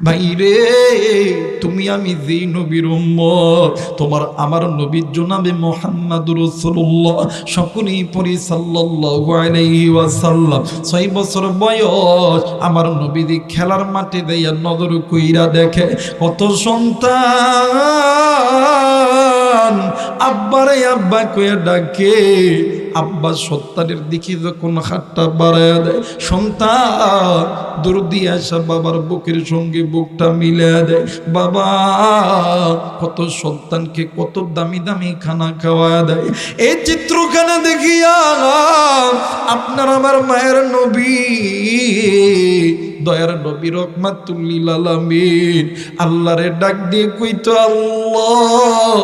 ভাইরে তুমি আমি যেই নবীর উম্মত, তোমার আমার নবীর জনাবে মুহাম্মদুর রাসূলুল্লাহ সকলেই পড়ি সাল্লাল্লাহু আলাইহি ওয়াসাল্লাম। 6 বছর বয়স আমার নবীজি খেলার মাঠে দেয়া নজর কইরা দেখে কত সন্তান আব্বারে আব্বা কইয়া ডাকে। আব্বা সন্তানের দিকে যখন হাতটা বাড়ায় দেয়, সন্তান দূর দিয়ে আসা বাবার বুকের সঙ্গে বুকটা মিলে দেয়। বাবা কত সন্তানকে কত দামি দামি খানা খাওয়া দেয়। এই চিত্রখানা দেখিয়া আপনার আমার মায়ের নবী দয়ার নবী রহমাতুল লিল আলামিন আল্লাহরে ডাক দিয়ে কইতো, আল্লাহ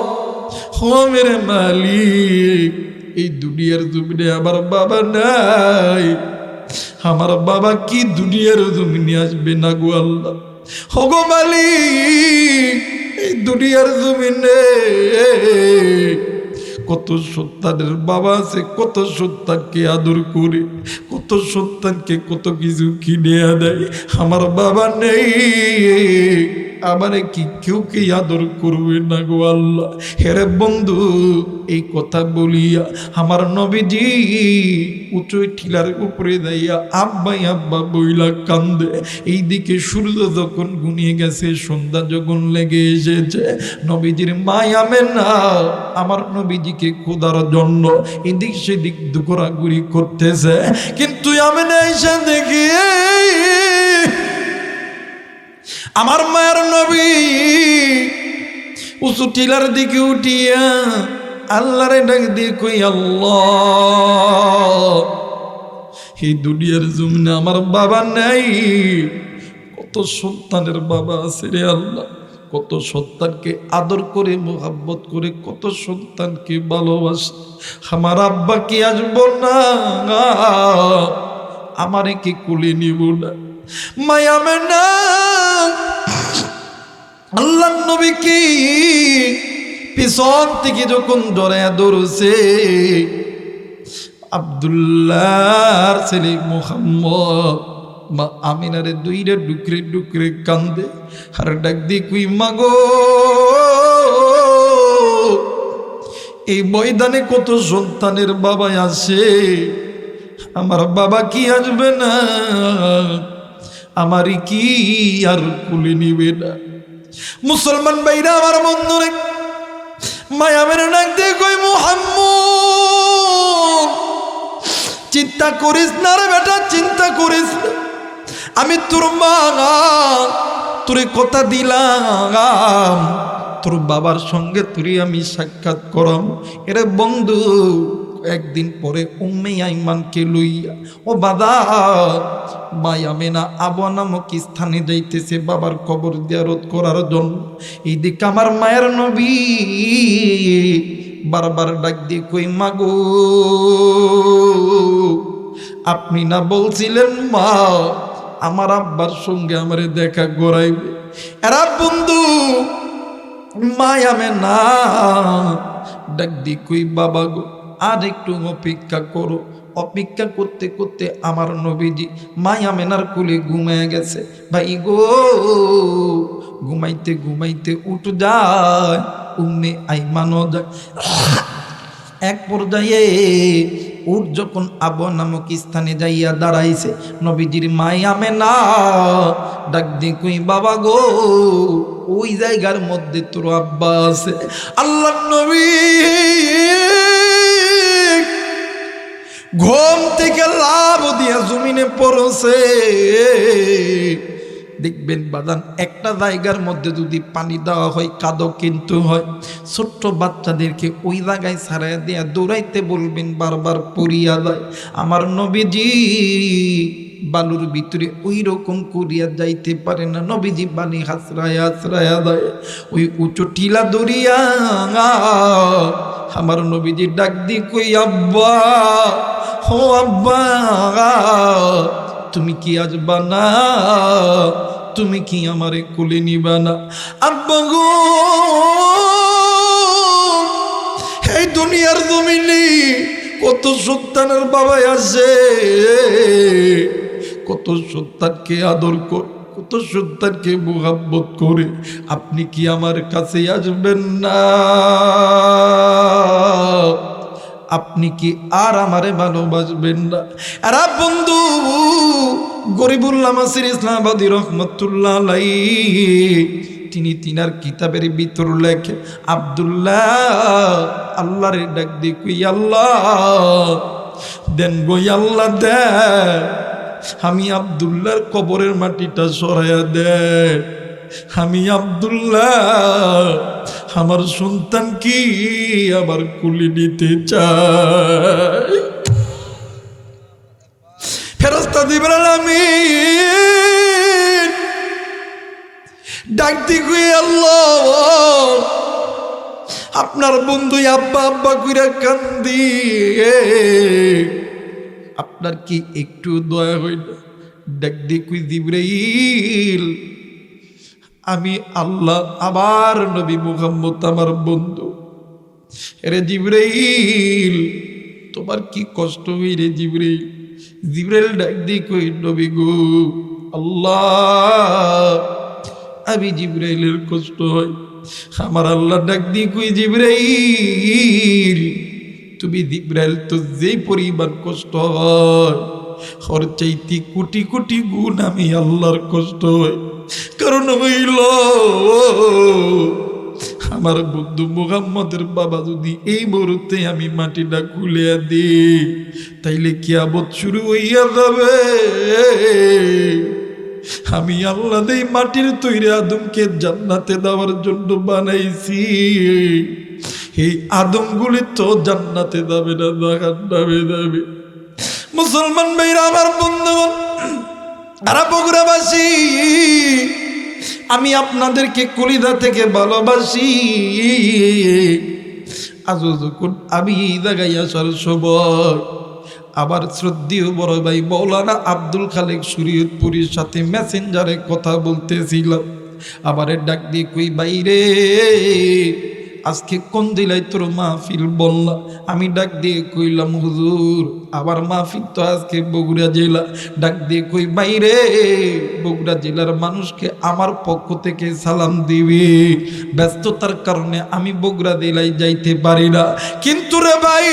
ও মেরে মালিক, এই দুনিয়ার জমিনে আমার বাবা নাই, আমার বাবা কি দুনিয়ার জমিনে আসবে না গো আল্লাহ। ওগো মালিক, এই দুনিয়ার জমিনে কত সন্তানের বাবা আছে, কত সন্তানকে আদর করে, কত সন্তানকে কত কিছু কিনে দেয়, আমার বাবা নেই, আমারে কি কেউ কে আদর করবে না গো আল্লাহ। হেরে বন্ধু, এই কথা বলিয়া আমার নবীজি উঁচু টিলার উপরে যাইয়া আব্বাই আব্বা বইলা কান্দে। এইদিকে সূর্য যখন ঘুমিয়ে গেছে, সন্ধ্যা যখন লেগে এসেছে, নবীজির মায়া আমেনা আমার নবীজিকে খোদার জন্য এদিক সেদিক ঘোরাঘুরি করতেছে। কিন্তু আমেনা এসে দেখি আমার মায়ের নবী উঁচু টিলার দিকে উঠিয়া আল্লাহরে ডাক দিয়ে কই, আল্লাহ এই দুনিয়ার জমিনে আমার বাবা নাই, কত সন্তানের বাবা আছে রে আল্লাহ, কত সন্তানকে আদর করে মোহাব্বত করে কত সন্তানকে ভালোবাসে, আমার আব্বা কি আসবো না, আমারে কি কুলে নিব না? মায়া মেনা আল্লাহ নবী কি পিছন থেকে যখন জড়ায়া ধরছে, আব্দুল্লাহর ছেলে মুহাম্মদ মা আমিনারে দুইরে ডুকরে ডুকরে কান্দে আর ডাক দি কুই মাগো, এই ময়দানে কত সন্তানের বাবা আসে, আমার বাবা কি আসবে না, আমারই কি আর কুলে নিবে না? মুসলমান ভাইরা আমার বন্ধুরে মায়া মেরে ডাক দিয়ে কই, মুহাম্মদ চিন্তা করিস না রে বেটা, চিন্তা করিস না, আমি তোর মা, তোরে কথা দিলাম তোর বাবার সঙ্গে তোরে আমি সাক্ষাৎ করাম। এরে বন্ধু একদিন পরে উম্মে আইমানকে লইয়া ও বাবা মায়া মেনা আবা নামক স্থানে যাইতেছে বাবার কবর জিয়ারত করার জন্য। এইদিকে আমার মায়ের নবী বারবার ডাক দিয়ে কই, মাগো আপনি না বলছিলেন মা আমার আব্বার সঙ্গে আমারে দেখা করাইবে? এরা বন্ধু মায়া মেনা ডাক দিয়ে কই, বাবা গো আর একটু অপেক্ষা করো। অপেক্ষা করতে করতে আমার নবীজি মায়া মেনার কোলে ঘুমিয়ে গেছে। ভাই গো ঘুমাইতে ঘুমাইতে উঠ যায়, উম্মে আইমানও যায়। এক পর্যায়ে উঠ যখন আবা নামক স্থানে যাইয়া দাঁড়াইছে, নবীজির মায়া মেনা ডাক দিয়ে কই, বাবা গো ওই জায়গার মধ্যে তোর আব্বা আছে। আল্লাহ নবী ঘুম থেকে লাভ দিয়া জমিনে পড়ছে। দেখবেন বাদান একটা জায়গার মধ্যে যদি পানি দেওয়া হয় কাদো কিন্তু হয়, ছোট্ট বাচ্চাদেরকে ওই জায়গায় ছাড়াই দিয়া দৌড়াইতে বলবেন, বারবার পড়িয়া যায়। আমার নবীজি বালুর ভিতরে ওই রকম করিয়া যাইতে পারে না, নবীজি বানি হাসরায়া হাসরায়া যায় ওই উঁচু টিলা দরিয়া। আমার নবীজি ডাক দি কই, আব্বা ও আব্বা তুমি কি আসবা না, তুমি কি আমারে কোলে নিবা না? আব্বা গো এই দুনিয়ার জমিনে কত সন্তানের বাবা আছে, কত সন্তানকে আদর কর, কত সন্তানকে মোহাব্বত করে আপনি কি আমার কাছে আসবেন না? আপনি কি আর আমারে ভালোবাসবেন না? আরে বন্ধু, গরিবুল্লাহ মাসির ইসলামাবাদী রহমতুল্লাহ আলাইহি তিনি তিনার কিতাবের ভিতর লেখে, আব্দুল্লাহ আল্লাহরে ডাক দিয়ে কই, আল্লাহ দেন গো আল্লাহ দেন, আমি আব্দুল্লাহর কবরের মাটিটা সরাইয়া দেন। আমি আব্দুল্লাহ আমার সন্তান কি আবার কুলি নিতে চাই। ফেরেশতা জিবরাইল আমিন ডাক দি কই, আল্লাহ আপনার বন্ধু আব্বা আব্বা কইরা কান্দি, আপনার কি একটু দয়া হইল? ডাক দি কই, জিবরাইল আমি আল্লাহ আবার নবী মুহাম্মদ আমার বন্ধু। রে জিবরাইল তোমার কি কষ্ট হই রে জিবরাইল? জিবরাইল ডাক দি কই, নবী গো আল্লাহ আমি জিবরাইলের কষ্ট হয়। আমার আল্লাহ ডাক দি কই, জিবরাইল তুমি জিবরাইল তো যেই পরিমাণ কষ্ট হয় ওর চাইতে কোটি কোটি গুণ আমি আল্লাহর কষ্ট হয়। কারণ হইল আমার বন্ধু মুহাম্মদের বাবা যদি এই মুহূর্তে আমি মাটিটা খুলিয়া দিই তাইলে কিয়ামত শুরু হইয়া যাবে। আমি আল্লাহ এই মাটির তৈরি আদমকে জান্নাতে দেওয়ার জন্য বানাইছি, এই আদমগুলি তো জান্নাতে যাবে না, জাহান্নামে যাবে। মুসলমান ভাইরা আমার বন্ধুগণ, আর বগুড়াবাসী, আমি আপনাদেরকে কলিজা থেকে ভালোবাসি। আজও যখন আমি এই জায়গায় আসার সময় আবার শ্রদ্ধেয় বড় ভাই মৌলানা আব্দুল খালেক শরীয়তপুরীর সাথে মেসেঞ্জারে কথা বলতেছিলাম, আবার ডাক দিয়ে কই, বাইরে আজকে কোন জেলায় তোর মাহফিল বললা? আমি ডাক দিয়ে কইলাম, হুজুর আবার মাহফিল তো আজকে বগুড়া জেলা। ডাক দিয়ে কই, বাইরে বগুড়া জেলার মানুষকে আমার পক্ষ থেকে সালাম দিবি, ব্যস্ততার কারণে আমি বগুড়া জেলায় যাইতে পারি না, কিন্তু রে ভাই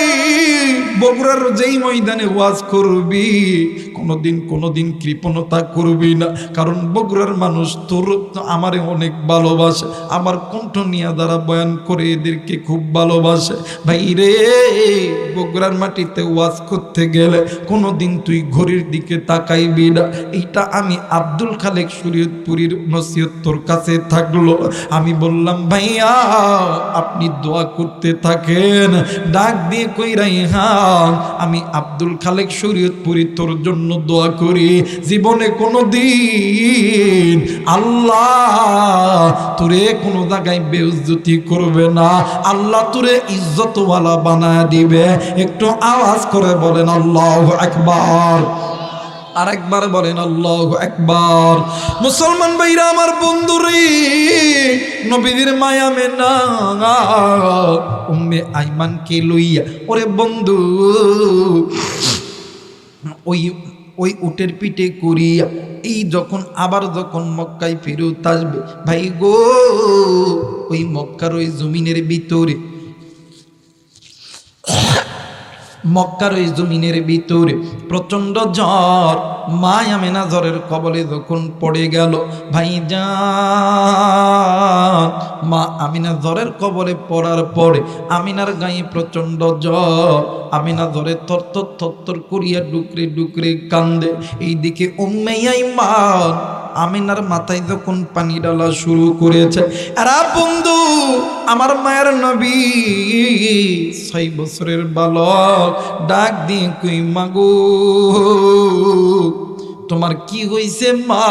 বগুড়ার যেই ময়দানে ওয়াজ করবি কোনোদিন কৃপণতা করবি না, কারণ বগুড়ার মানুষ তোর আমারে অনেক ভালোবাসে, আমার কণ্ঠ নিয়ে দ্বারা বয়ান করে এদেরকে খুব ভালোবাসে। ভাই রে বগুড়ার মাটিতে ওয়াজ করতে গেলে কোনোদিন তুই ঘড়ির দিকে তাকাইবি না, এইটা আমি আব্দুল খালেক শরীয়তপুরীর নসিহত তোর কাছে থাকলো। আমি বললাম, ভাইয়া আপনি দোয়া করতে থাকেন। ডাক দিয়ে কই, রাইহান আমি আব্দুল খালেক শরীয়তপুরী তোর জন্য দোয়া করি, জীবনে কোনোদিন আল্লাহ তোরে কোনো জায়গায় বেইজ্জতি করবে না, আল্লাহ তোরে ইজ্জতওয়ালা বানায় দিবে। একটু আওয়াজ করে বলেন আল্লাহু আকবার, আরেকবার বলেন আল্লাহু আকবার। মুসলমান ভাইরা আমার বন্ধুরে, নবীদের মায়া মেনা উম্মে আইমানকে লইয়া, ওরে বন্ধু ওই উটের পিঠে করিয়া এই যখন মক্কায় ফেরত আসবে, ভাই গো ওই মক্কার ওই জমিনের ভিতরে প্রচন্ড ঝড়, মা আমেনা ঝড়ের কবলে যখন পড়ে গেল, ভাইজান মা আমিনা ঝড়ের কবলে পড়ার পরে আমিনার গায়ে প্রচন্ড জ্বর, আমিনা ঝড়ে থরথর করিয়া ডুকরে কান্দে। এইদিকে উম্মে আইমান আমিনার মাথায় যখন পানি ডালা শুরু করেছে, এরা বন্ধু আমার মায়ের নবী 6 বছরের বালক ডাক দিয়ে কই, মাগো তোমার কি হইছে মা?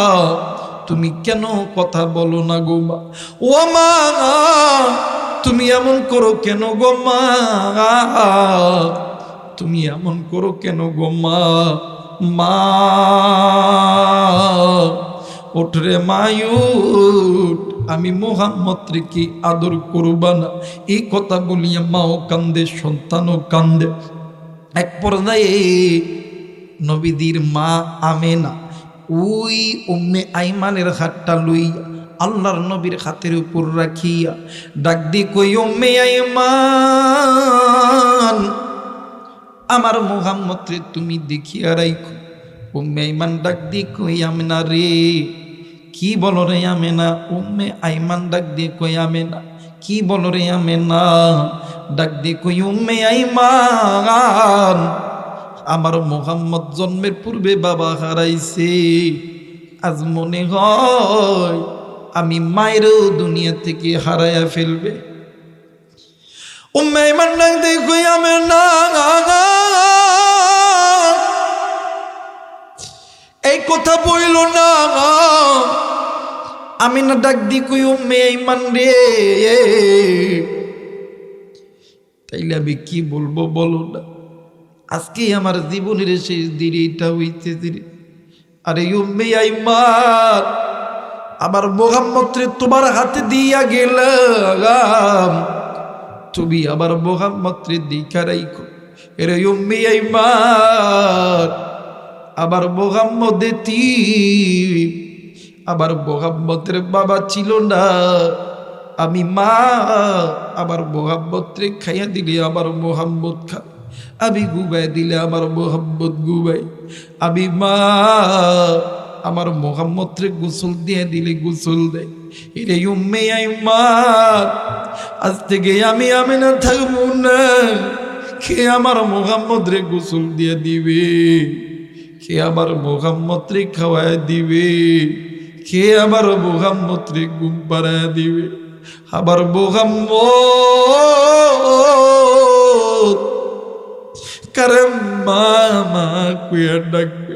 তুমি কেন কথা বলো না গো মা? ও মা তুমি এমন করো কেন গো মা? তুমি এমন করো কেন গো মা? মা ওঠরে মায়ুট, আমি মুহাম্মদ রে কি আদর করবা না? এই কথা বলিয়া মাও কান্দে, সন্তানও কান্দে। এক পর্যায়ে নবীদের মা আমেনা ওই উম্মে আইমানের হাতটা লইয়া আল্লাহর নবীর হাতের উপর রাখিয়া ডাক দি কই উম্মে আইমান আমার মুহাম্মদ রে তুমি দেখিয়া রাখো। উম্মে আইমান ডাক দি কই আমেনা রে, কি বলো রে আমেনা? উম্মে আইমান ডাক দি কই আমেনা, কি বলো রে আমেনা? ডাক দি কই উম্মে আইমান আমার মুহাম্মদ জন্মের পূর্বে বাবা হারাইছে, আজ মনে হয় আমি মায়েরও দুনিয়া থেকে হারাইয়া ফেলবে। উম্মে আইমান ডাক দি কই আমেনা এই কথা বইল না। আমি না ডাক দি কই উম্মে আইমান রে, তাইলে আমি কি বলবো বলো না? আজকে আমার জীবনের শেষ দিন এটা হইতে দিনে। আরে উম্মে আইমান আমার মুহাম্মদ রে তোমার হাতে দিয়া গেলাম, তুমি আমার মুহাম্মদ রে দেখা রাখো। এরে উম্মে আইমান আমার মুহাম্মদ আমার মুহাম্মদের বাবা ছিল না, আমি মা আমার মুহাম্মদ রে খাইয়া দিলে আমার মুহাম্মদ খা, আমি গুবাই দিলে আমার মুহাম্মদ গুবাই, আমি মা আমার মুহাম্মদ রে গোসল দিয়ে দিলে গোসল দেয়। এরে উম্মে আইমান আজ থেকে আমি না থাকবো না, কে আমার মুহাম্মদ রে গোসল দিয়ে দিবে? কে আমার মুহাম্মদ রে খাওয়ায় দিবে? কে আমার মুহাম্মদ রে ঘুম পাড়ায় দিবে? আমার মুহাম্মদ কারে মা কুয়া ডাকবে?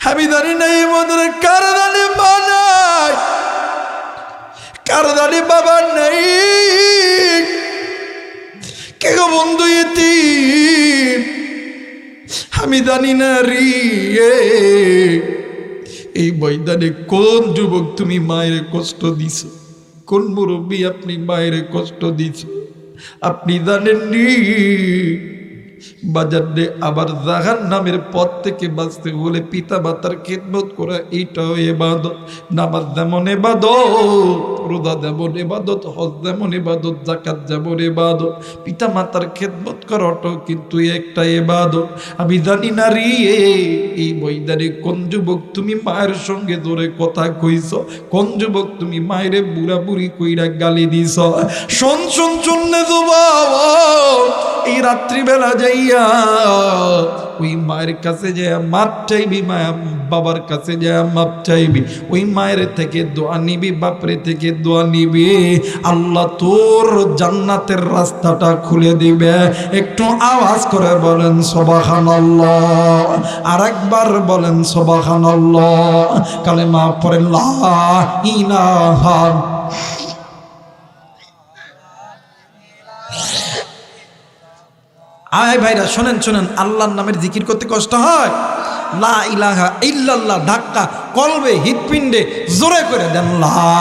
আমি জানি না এই মধ্যে কার জানি মা নাই, কার জানি বাবা নাই, কে গো বন্ধু এতিম আমি জানি না রে। এই ময়দানে কোন যুবক তুমি মায়ের কষ্ট দিছ? কোন মুরব্বী আপনি মায়ের কষ্ট দিছ? আপনি জানেননি বাজারে আবার জাহান্নামের পথ থেকে বাঁচতে হলে পিতা মাতার খেদমত করা এইটাও ইবাদত। নামাজ যেমন ইবাদত, রোজা যেমন ইবাদত, হজ যেমন ইবাদত, যাকাত যেমন ইবাদত, পিতা মাতার খেদমত করাটাও কিন্তু একটা ইবাদত। আমি জানি না রে এই ময়দানে কোন যুবক তুমি মায়ের সঙ্গে জোরে কথা কইছ, কোন যুবক তুমি মায়ের বুড়া বুড়ি কইরা গালি দিছ। শোন শোন শোন নে যুবক, এই রাত্রিবেলা যাইয়া ওই মায়ের কাছে যে মাপ চাইবি, মায়া বাবার কাছে যে মাপ চাইবি, ওই মায়ের থেকে দোয়া নিবি, বাপরে থেকে দোয়া নিবি, আল্লাহ তোর জান্নাতের রাস্তাটা খুলে দিবে। একটু আওয়াজ করে বলেন সুবহানাল্লাহ, আরেকবার বলেন সুবহানাল্লাহ, কালেমা পড়েন লা ইলাহা। আয় ভাইরা শোনেন শোনেন, আল্লাহর নামের জিকির করতে কষ্ট হয়? লা ইলাহা ইল্লাল্লাহ ধাক্কা কলবে হৃৎপিণ্ডে জোরে করে দেন লা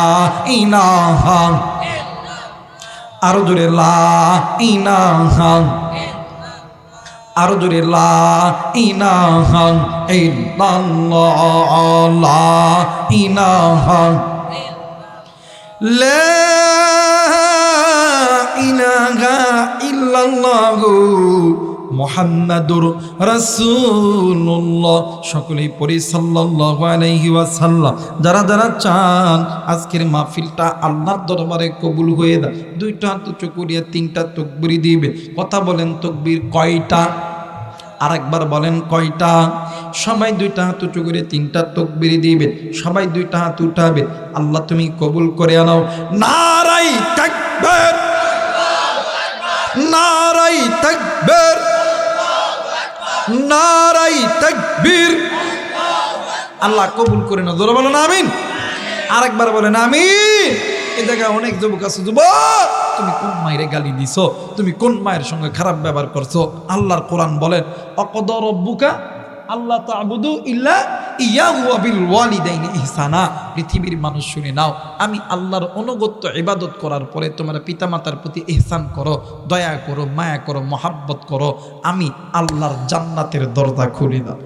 ইলাহা, আরো জোরে লা ইলাহা, আরো জোরে লা ইলাহা ইল্লাল্লাহ, লা ইলাহা লা ইলাহা ইল্লাল্লাহু মুহাম্মাদুর রাসূলুল্লাহ। সকলেই পড়ি সাল্লাল্লাহু আলাইহি ওয়াসাল্লাম। যারা যারা চান আজকের মাহফিলটা আল্লাহর দরবারে কবুল হয়ে যায়, দুইটা হাত উঁচু করিয়া তিনটা তাকবীর দিবে। কথা বলেন তাকবীর কয়টা? আরেকবার বলেন কয়টা? সবাই দুইটা হাত উঁচু করে তিনটা তাকবীর দিবে, সবাই দুইটা হাত উঠাবে। আল্লাহ তুমি কবুল করে আনাও। নারায়ে তাকবীর, নারায়ে তাকবীর, নারায়ে তাকবীর। আল্লাহ কবুল করে না, জোরে বলেন আমিন। আরেকবার বলেন আমিন। এই জায়গায় অনেক যুবক আছে, যুবক তুমি কোন মায়ের গালি দিছো, তুমি কোন মায়ের সঙ্গে খারাপ ব্যবহার করছো? আল্লাহর কোরআন বলেন অকদ রব্বুকা আল্লাহ তা'বুদু ইল্লা ইয়াহু ওয়া বিল ওয়ালিদাইনি ইহসানা। পৃথিবীর মানুষ শুনে নাও, আমি আল্লাহর অনুগত্য ইবাদত করার পরে তোমার পিতামাতার প্রতি ইহসান করো, দয়া করো, মায়া করো, মহাব্বত করো, আমি আল্লাহর জান্নাতের দরজা খুলে দেব।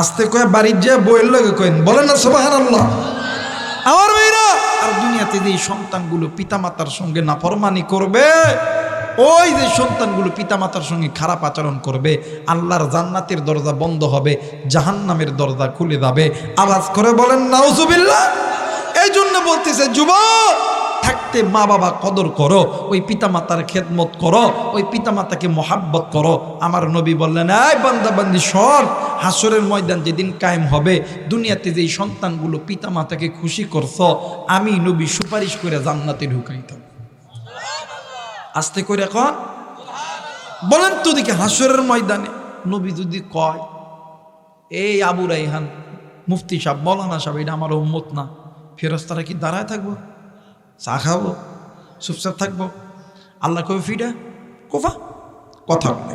আস্তে কয়ে বাড়ির যে বইয়ের লগে কয়েন, বলেন না সুবহানাল্লাহ। আমার মেয়েরা, আর দুনিয়াতে যে সন্তানগুলো পিতামাতার সঙ্গে নাফরমানি করবে, ওই যে সন্তানগুলো পিতামাতার সঙ্গে খারাপ আচরণ করবে, আল্লাহর জান্নাতের দরজা বন্ধ হবে, জাহান্নামের দরজা খুলে যাবে। আওয়াজ করে বলেন নাউজুবিল্লাহ। এই জন্য বলতেছে যুবক, থাকতে মা বাবা কদর করো, ওই পিতামাতার খেদমত করো, ওই পিতামাতাকে মহাব্বত করো। আমার নবী বললেন, এই বান্দা বান্দি শোন, হাসরের ময়দান যেদিন কায়েম হবে, দুনিয়াতে যেই সন্তানগুলো পিতামাতাকে খুশি করছ, আমি নবী সুপারিশ করে জান্নাতে ঢুকাইতাম। আস্তে করে এখন বলেন তো দেখি, হাসরের ময়দানে নবী যদি কয়, এই আবু রাইহান মুফতি সাহেব, মৌলানা সাহেব, এটা আমার উম্মত না, ফেরেশতারা কি দাঁড়ায় থাকবো? চা খাবো? চুপচাপ থাকবো? আল্লাহ কবে ফিডা কোফা কথা বলে।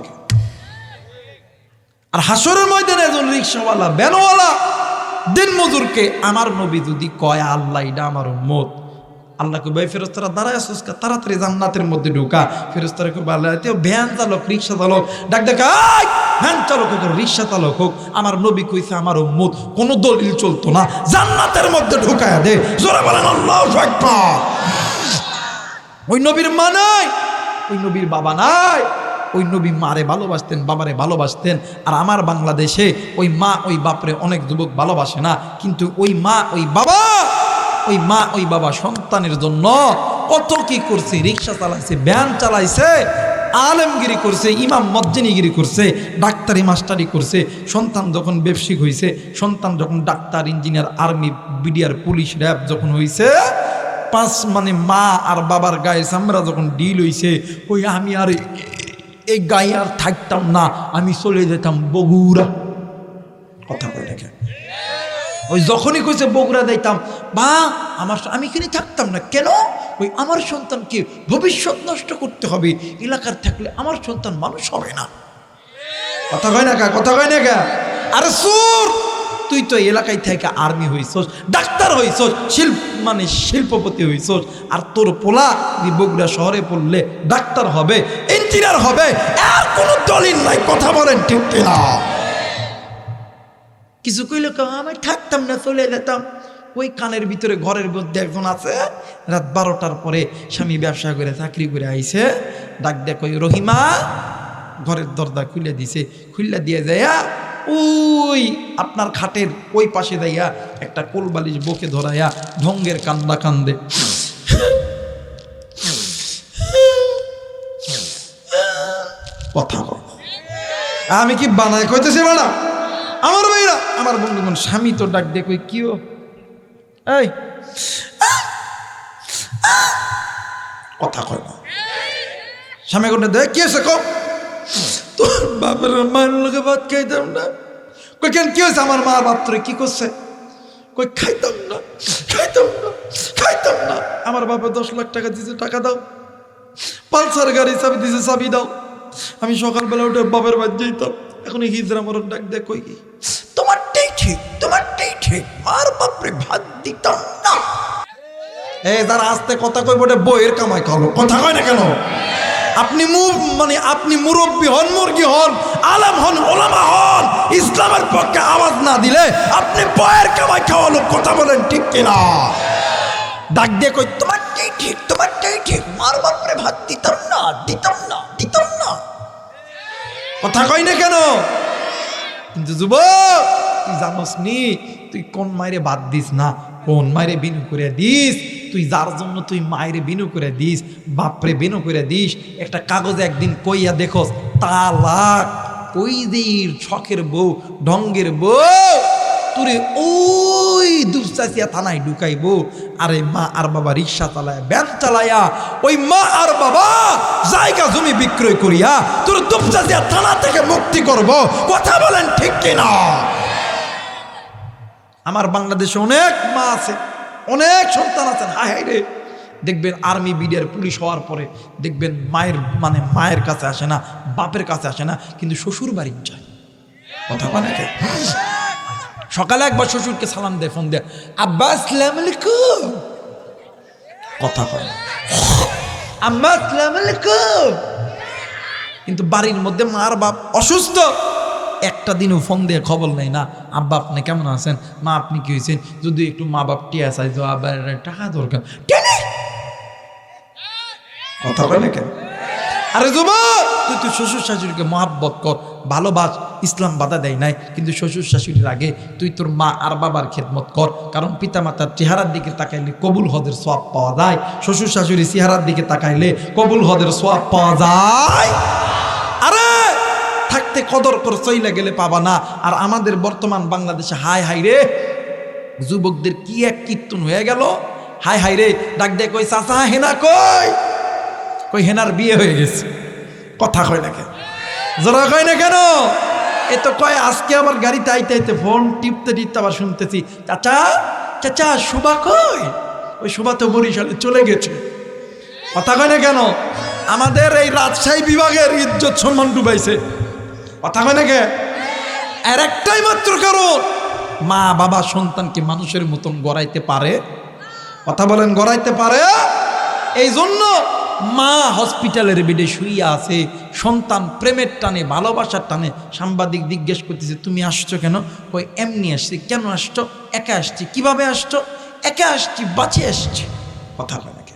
আর হাসরের ময়দানে একজন রিক্সাওয়ালা, ভ্যানওয়ালা, দিন মজুরকে আমার নবী যদি কয়, আল্লাহ এটা আমার উম্মত, আল্লাহ কবে ফেরেশতারা দাঁড়ায় আসুস, তাড়াতাড়ি জান্নাতের মধ্যে ঢুকা। ফেরেশতারা কবে আল্লাহ, ভ্যান চালক, রিক্সা চালক, ডাক ডাক, ভ্যান চালক হোক, রিক্সা চালক হোক, আমার নবী কইছে আমার উম্মত, কোনো দলিল চলতো না, জান্নাতের মধ্যে ঢুকায়া দে। জোরে বলেন আল্লাহু আকবার। ওই নবীর মা নাই, ওই নবীর বাবা নাই, ওই নবী মারে ভালোবাসতেন, বাবারে ভালোবাসতেন। আর আমার বাংলাদেশে ওই মা ওই বাপরে অনেক যুবক ভালোবাসে না, কিন্তু ওই মা ওই বাবা, ওই মা ওই বাবা সন্তানের জন্য কত কি করছে। রিক্সা চালাইছে, ভ্যান চালাইছে, আলেমগিরি করছে, ইমাম মজ্জিনিগিরি করছে, ডাক্তারি মাস্টারি করছে। সন্তান যখন ব্যবসায়িক হয়েছে, সন্তান যখন doctor, engineer, army, BDR, police, RAB যখন হয়েছে, মানে মা আর বাবার গায়ে চামড়া যখন ডিল হয়েছে, ওই আমি আর এই গায়ে আর থাকতাম না, আমি চলে যেতাম বগুড়া। কথা বলে দেখে, ওই যখনই কইছে বগুড়া যাইতাম, বা আমি এখানে থাকতাম না। কেন? ওই আমার সন্তানকে ভবিষ্যৎ নষ্ট করতে হবে, এলাকার থাকলে আমার সন্তান মানুষ হবে না। কথা কয় না কা, কথা কয় না কা। আরে সুর, তুই তো এলাকায় থেকে আর্মি হইছস, ডাক্তার হইছস, শিল্পপতি হইছস, আর তোর পোলা বগুড়া শহরে পড়লে ডাক্তার হবে, ইঞ্জিনিয়ার হবে, আর কোনো দলিল নাই। কথা বলেন ঠিক কিনা? কিছু কইলে আমি থাকতাম না, চলে যেতাম। ওই কানের ভিতরে ঘরের মধ্যে একজন আছে, রাত 12টার পরে স্বামী ব্যবসা করে চাকরি করে আইছে, ডাক দেখ, ওই রহিমা, ঘরের দরজা খুলে দিছে, খুললে দিয়ে যাইয়া ওই আপনার খাটের ওই পাশে যাইয়া একটা কোলবালিশ বুকে ধরাইয়া ঢঙ্গের কান্দা কান্দে। কথা আমি কি বানায় কইতেছি বানা? আমার ভাইরা, আমার বন্ধুগণ, স্বামী তো ডাক দেখো, কিও এই কথা কয় না। স্বামী কোনটা দেখ, কি আছে কম, তোর বাপের মায়ের লোকে ভাত খাইতাম না। কই কেন, কি হয়েছে? আমার মা বাপ তোরে কি করছে? কই খাইতাম না, খাইতাম না, খাইতাম না। আমার বাপে 10 লাখ টাকা দিয়েছে, টাকা দাও। পালসার গাড়ি চাবি দিয়েছে, চাবি দাও। আমি সকালবেলা উঠে বাপের বাড়ি যেতাম। এখন হিজরা মরণ ডাক দেখ, কই কি তোমারটাই ঠিক, তোমারটাই ঠিক, আর বাপরে ভাত দিতাম না। যারা আস্তে কথা কই বটে বইয়ের কামাই খালো, কথা কয় না কেন? আপনি আপনি মুরব্বী হন, মুরগি হন, আলেম হন, ওলামা হন, ইসলামের পক্ষে আওয়াজ না দিলে আপনি বইয়ের কামাই খাওয়া লোক। কথা বলেন ঠিক কিনা? ডাক দিয়ে কই তোমারটাই ঠিক, তোমারটাই ঠিক, মার বাপরে ভাত দিতাম না, দিতাম না, দিতাম না। কথা কই না কেন? কিন্তু যুবক, তুই জানোস নি তুই কোন মায়েরে বাদ দিস না, কোন মায়েরে বিনু করে দিস। তুই যার জন্য তুই মায়েরে বিনু করে দিস, বাপরে বিনু করে দিস, একটা কাগজে একদিন কইয়া দেখোস তালাক। ওই যে শখের বউ, ঢঙ্গের বউ তোরে ওই দুপচাচিয়া থানায় ঢুকাইবো। আরে মা আর বাবা রিক্সা চালায়, ভ্যান চালায়া, ওই মা আর বাবা জায়গা জমি বিক্রয় করিয়া তোর দুপচাচিয়া থানা থেকে মুক্তি করব। কথা বলেন ঠিক কিনা? আমার বাংলাদেশে অনেক মা আছে, অনেক সন্তান আছেন, হায় হায় রে, দেখবেন আর্মি, বিডিআর, পুলিশ হওয়ার পরে দেখবেন মায়ের কাছে আসে না, বাপের কাছে আসে না, কিন্তু শ্বশুর বাড়ি যায়। কথা বলে সকালে একবার শ্বশুরকে সালাম দেয়, ফোন দেয়, আব্বা আসসালামু আলাইকুম। কথা কয় আম্মা আসসালামু আলাইকুম। কিন্তু বাড়ির মধ্যে মার বাপ অসুস্থ, একটা দিনও ফোন দিয়ে খবর নেই না, আব্বা আপনি কেমন আছেন, মা আপনি কি হয়েছেন, যদি একটু মা বাপ টিয়া চাই তো আবার টাকা দরকার, কথা বলে না কেন? আরে যুবক, তুই তুই শ্বশুর শাশুড়িকে মহাব্বত কর, ভালোবাস, ইসলাম বাধা দেয় নাই, কিন্তু শ্বশুর শাশুড়ির আগে তুই তোর মা আর বাবার খেদমত কর, কারণ পিতা মাতার চেহারার দিকে তাকাইলে কবুল হদের সোয়াব পাওয়া যায়, শ্বশুর শাশুড়ি চেহারার দিকে তাকাইলে কবুল হদের সোয়াব পাওয়া যায়। আরে থাকতে কদর কর, চইলা গেলে পাবা না। আর আমাদের বর্তমান বাংলাদেশে হাই হাই রে যুবকদের কি এক কীর্তন হয়ে গেল, হাই হাই রে ডাক দে কই চাচা হেনা কই, কই হেনার বিয়ে হয়ে গেছে, কথা কয় না কেন, জোরা কয় না কেন? এ তো কয় আজকে আমার গাড়িতে আইতে আইতে ফোন টিপতে টিপতে আবার শুনতেছি চাচা চাচা শোভা কই, ওই শোভা তো বরিশালে চলে গেছে, কথা কয় না কেন? আমাদের এই রাজশাহী বিভাগের ইজ্জত সম্মান ডুবাইছে, কথা কয় না কে? আর একটাই মাত্র কারণ, মা বাবা সন্তানকে মানুষের মতন গড়াইতে পারে, কথা বলেন গড়াইতে পারে। এই জন্য মা হসপিটালের বেডে শুইয়া আছে, সন্তান প্রেমের টানে ভালোবাসার টানে। সাংবাদিক জিজ্ঞেস করতেছে তুমি আসছো কেন, কই এমনি আসছি। কেন আসছো? একা আসছি। কিভাবে আসছো? একা আসছি, বাঁচিয়ে আসছি, কথা কয় না কে?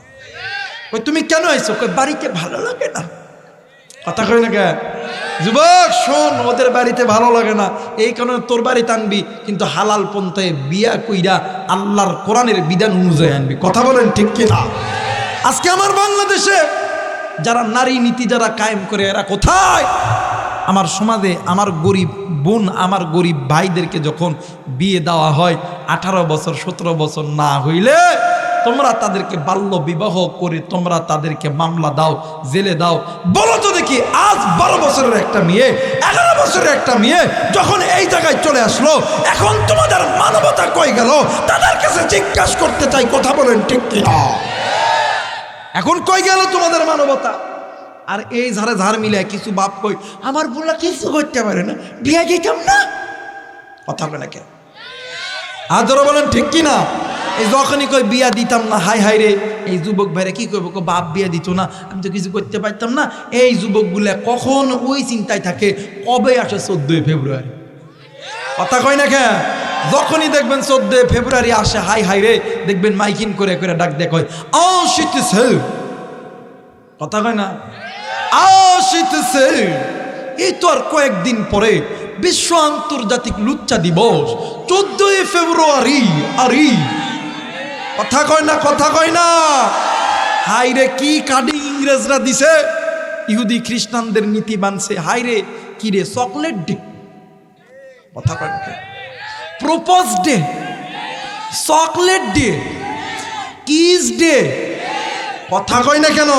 কই তুমি কেন আসছো? কই বাড়িতে ভালো লাগে না, কথা কয় না কে? যুবক শোন, ওদের বাড়িতে ভালো লাগে না এই কারণে তোর বাড়িতে আনবি, কিন্তু হালাল পন্থায় বিয়া কইরা আল্লাহর কোরআনের বিধান অনুযায়ী আনবি, কথা বলেন ঠিক কিনা? আজকে আমার বাংলাদেশে যারা নারী নীতি যারা কায়েম করে, এরা কোথায়? আমার সমাজে আমার গরিব বোন, আমার গরিব ভাইদেরকে যখন বিয়ে দেওয়া হয় 18 বছর 17 বছর না হইলে তোমরা তাদেরকে বাল্য বিবাহ করে তোমরা তাদেরকে মামলা দাও, জেলে দাও। বলো তো দেখি, আজ 12 বছরের একটা মেয়ে, 11 বছরের একটা মেয়ে যখন এই জায়গায় চলে আসলো, এখন তোমাদের মানবতা কই গেল? তাদের কাছে জিজ্ঞাসা করতে চাই, কথা বলেন ঠিক কিনা? এখন কই গেল তোমাদের মানবতা? আর এই ঝাড়ে ঝাড় মিলে কিছু বাপ কই আমার বোলা কিছু করতে পারে না, বিয়া দিতাম না, কথা বলে না কে? আদর বলেন ঠিক কিনা? এই যখনই কই বিয়া দিতাম না, হাই হাই রে এই যুবক ভাইরা কি করবো, বাপ বিয়া দিত না, আমি তো কিছু করতে পারতাম না। এই যুবকগুলা কখন ওই চিন্তায় থাকে কবে আসে 14 ফেব্রুয়ারি, কথা কয় না কে? যখনই দেখবেন 14 ফেব্রুয়ারি আসে, হাই হাই রে দেখবেন মাইকিং করে করে ডাক দেখ হয় আসিতেছে, কথা কয় না? আসিতেছে। এই তো আর কয়েকদিন পরে বিশ্ব আন্তর্জাতিক লুচ্চা দিবস, 14 ফেব্রুয়ারি। আরে কথা কয় না, কথা কয় না? হাই রে কি কার্ডিং ইংরেজরা দিছে, ইহুদি খ্রিস্টানদের নীতি বানছে। হাই রে কি রে, চকলেট ডে, কথা কয় না? Propose day, chocolate day, kiss day, কথা কয় না কেন?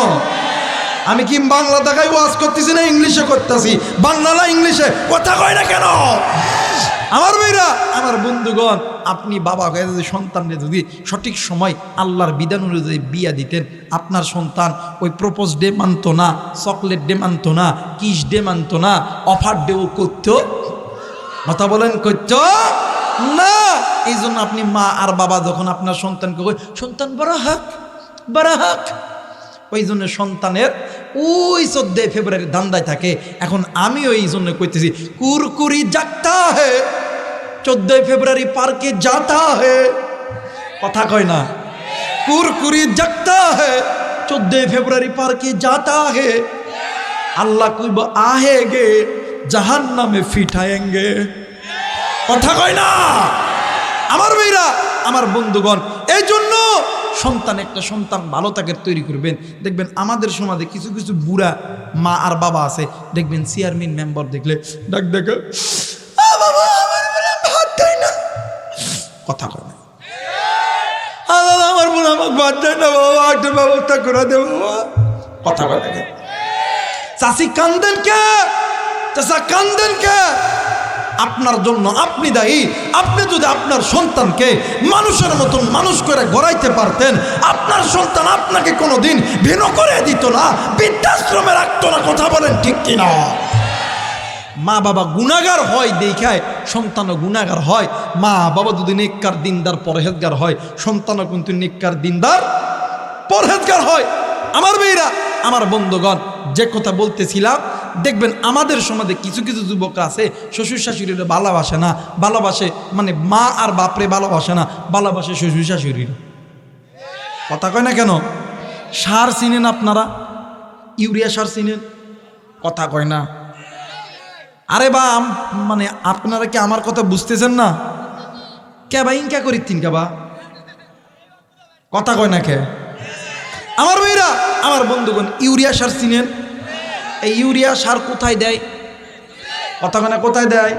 আমি কি বাংলা দেখাই ওয়াজ করতেছি না ইংলিশে করতেছি? বাংলা না ইংলিশে, কথা কয় না কেন? আমার মেয়েরা, আমার বন্ধুগণ, আপনি বাবা হয়ে যদি সন্তানকে যদি সঠিক সময় আল্লাহর বিধান অনুযায়ী বিয়া দিতেন, আপনার সন্তান ওই প্রপোজ ডে মানতো না, চকলেট ডে মানতো না, কিস ডে মানতো না, অফার ডেও করতো, কথা বলেন করতো না। এই জন্য আপনি মা আর বাবা যখন আপনার সন্তানকে কই সন্তান বড় হাক বড় হাক, ওই জন্য সন্তানের ওই 14 ফেব্রুয়ারির ধান্দায় থাকে। এখন আমি ওই জন্য কইতেছি কুরকুরি জাগতা হে, 14 ফেব্রুয়ারি পার্কে যাতা হে, কথা কয় না? কুরকুরি জাগতা হে, 14 ফেব্রুয়ারি পার্কে যাতা হে। আল্লাহ কইব আহে গে জাহান্নামে ফিটায়েঙ্গে, কথা কয় না? আমার মেয়েরা, আমার বন্ধুগণ, এই জন্য সন্তান, একটা সন্তান ভালো তাকে তৈরি করবেন। দেখবেন আমাদের সমাজে কিছু কিছু বুড়া মা আর বাবা আছে, দেখবেন চেয়ারম্যান মেম্বার দেখলে ডাক দেখে বাবা আমার ভাত দেয় না, কথা কয় না? আমার বোন আমাকে ভাত দেয় না, বাবা একটা ব্যবস্থা করে দেবো, কথা কয় না? চাষি কান্দেন কে? চাষা কান্দেন কে? আপনার জন্য আপনি দায়ী। আপনি যদি আপনার সন্তানকে মানুষের মতন মানুষ করে গড়াইতে পারতেন, আপনার সন্তান আপনাকে কোনোদিন ভিন্ন করে দিত না, বৃদ্ধাশ্রমে রাখতো না, কথা বলেন ঠিক কিনা? মা বাবা গুনাহগার হয় দেখায় সন্তানও গুনাহগার হয়। মা বাবা যদি নেককার দিনদার পরহেজগার হয়, সন্তানও কিন্তু নেককার দিনদার পরহেজগার হয়। আমার মেয়েরা, আমার বন্ধুগণ, যে কথা বলতেছিলাম দেখবেন আমাদের সমাজে কিছু কিছু যুবক আছে শ্বশুর শাশুড়ির ভালোবাসে না, ভালোবাসে মানে মা আর বাপরে ভালোবাসে না, ভালোবাসে শ্বশুর শাশুড়ির। কথা কয় না কেন? সার চিনেন আপনারা? ইউরিয়া সার চিনেন? কথা কয় না। আরে বা মানে আপনারা কি আমার কথা বুঝতেছেন না? কে বা ইনকা করি তিন কে বা কথা কয় না কে? আমার ভাইরা, আমার বন্ধুগণ, ইউরিয়া সার চিনেন? এই ইউরিয়া সার কোথায় দেয়? কথা কয় না, কোথায় দেয়?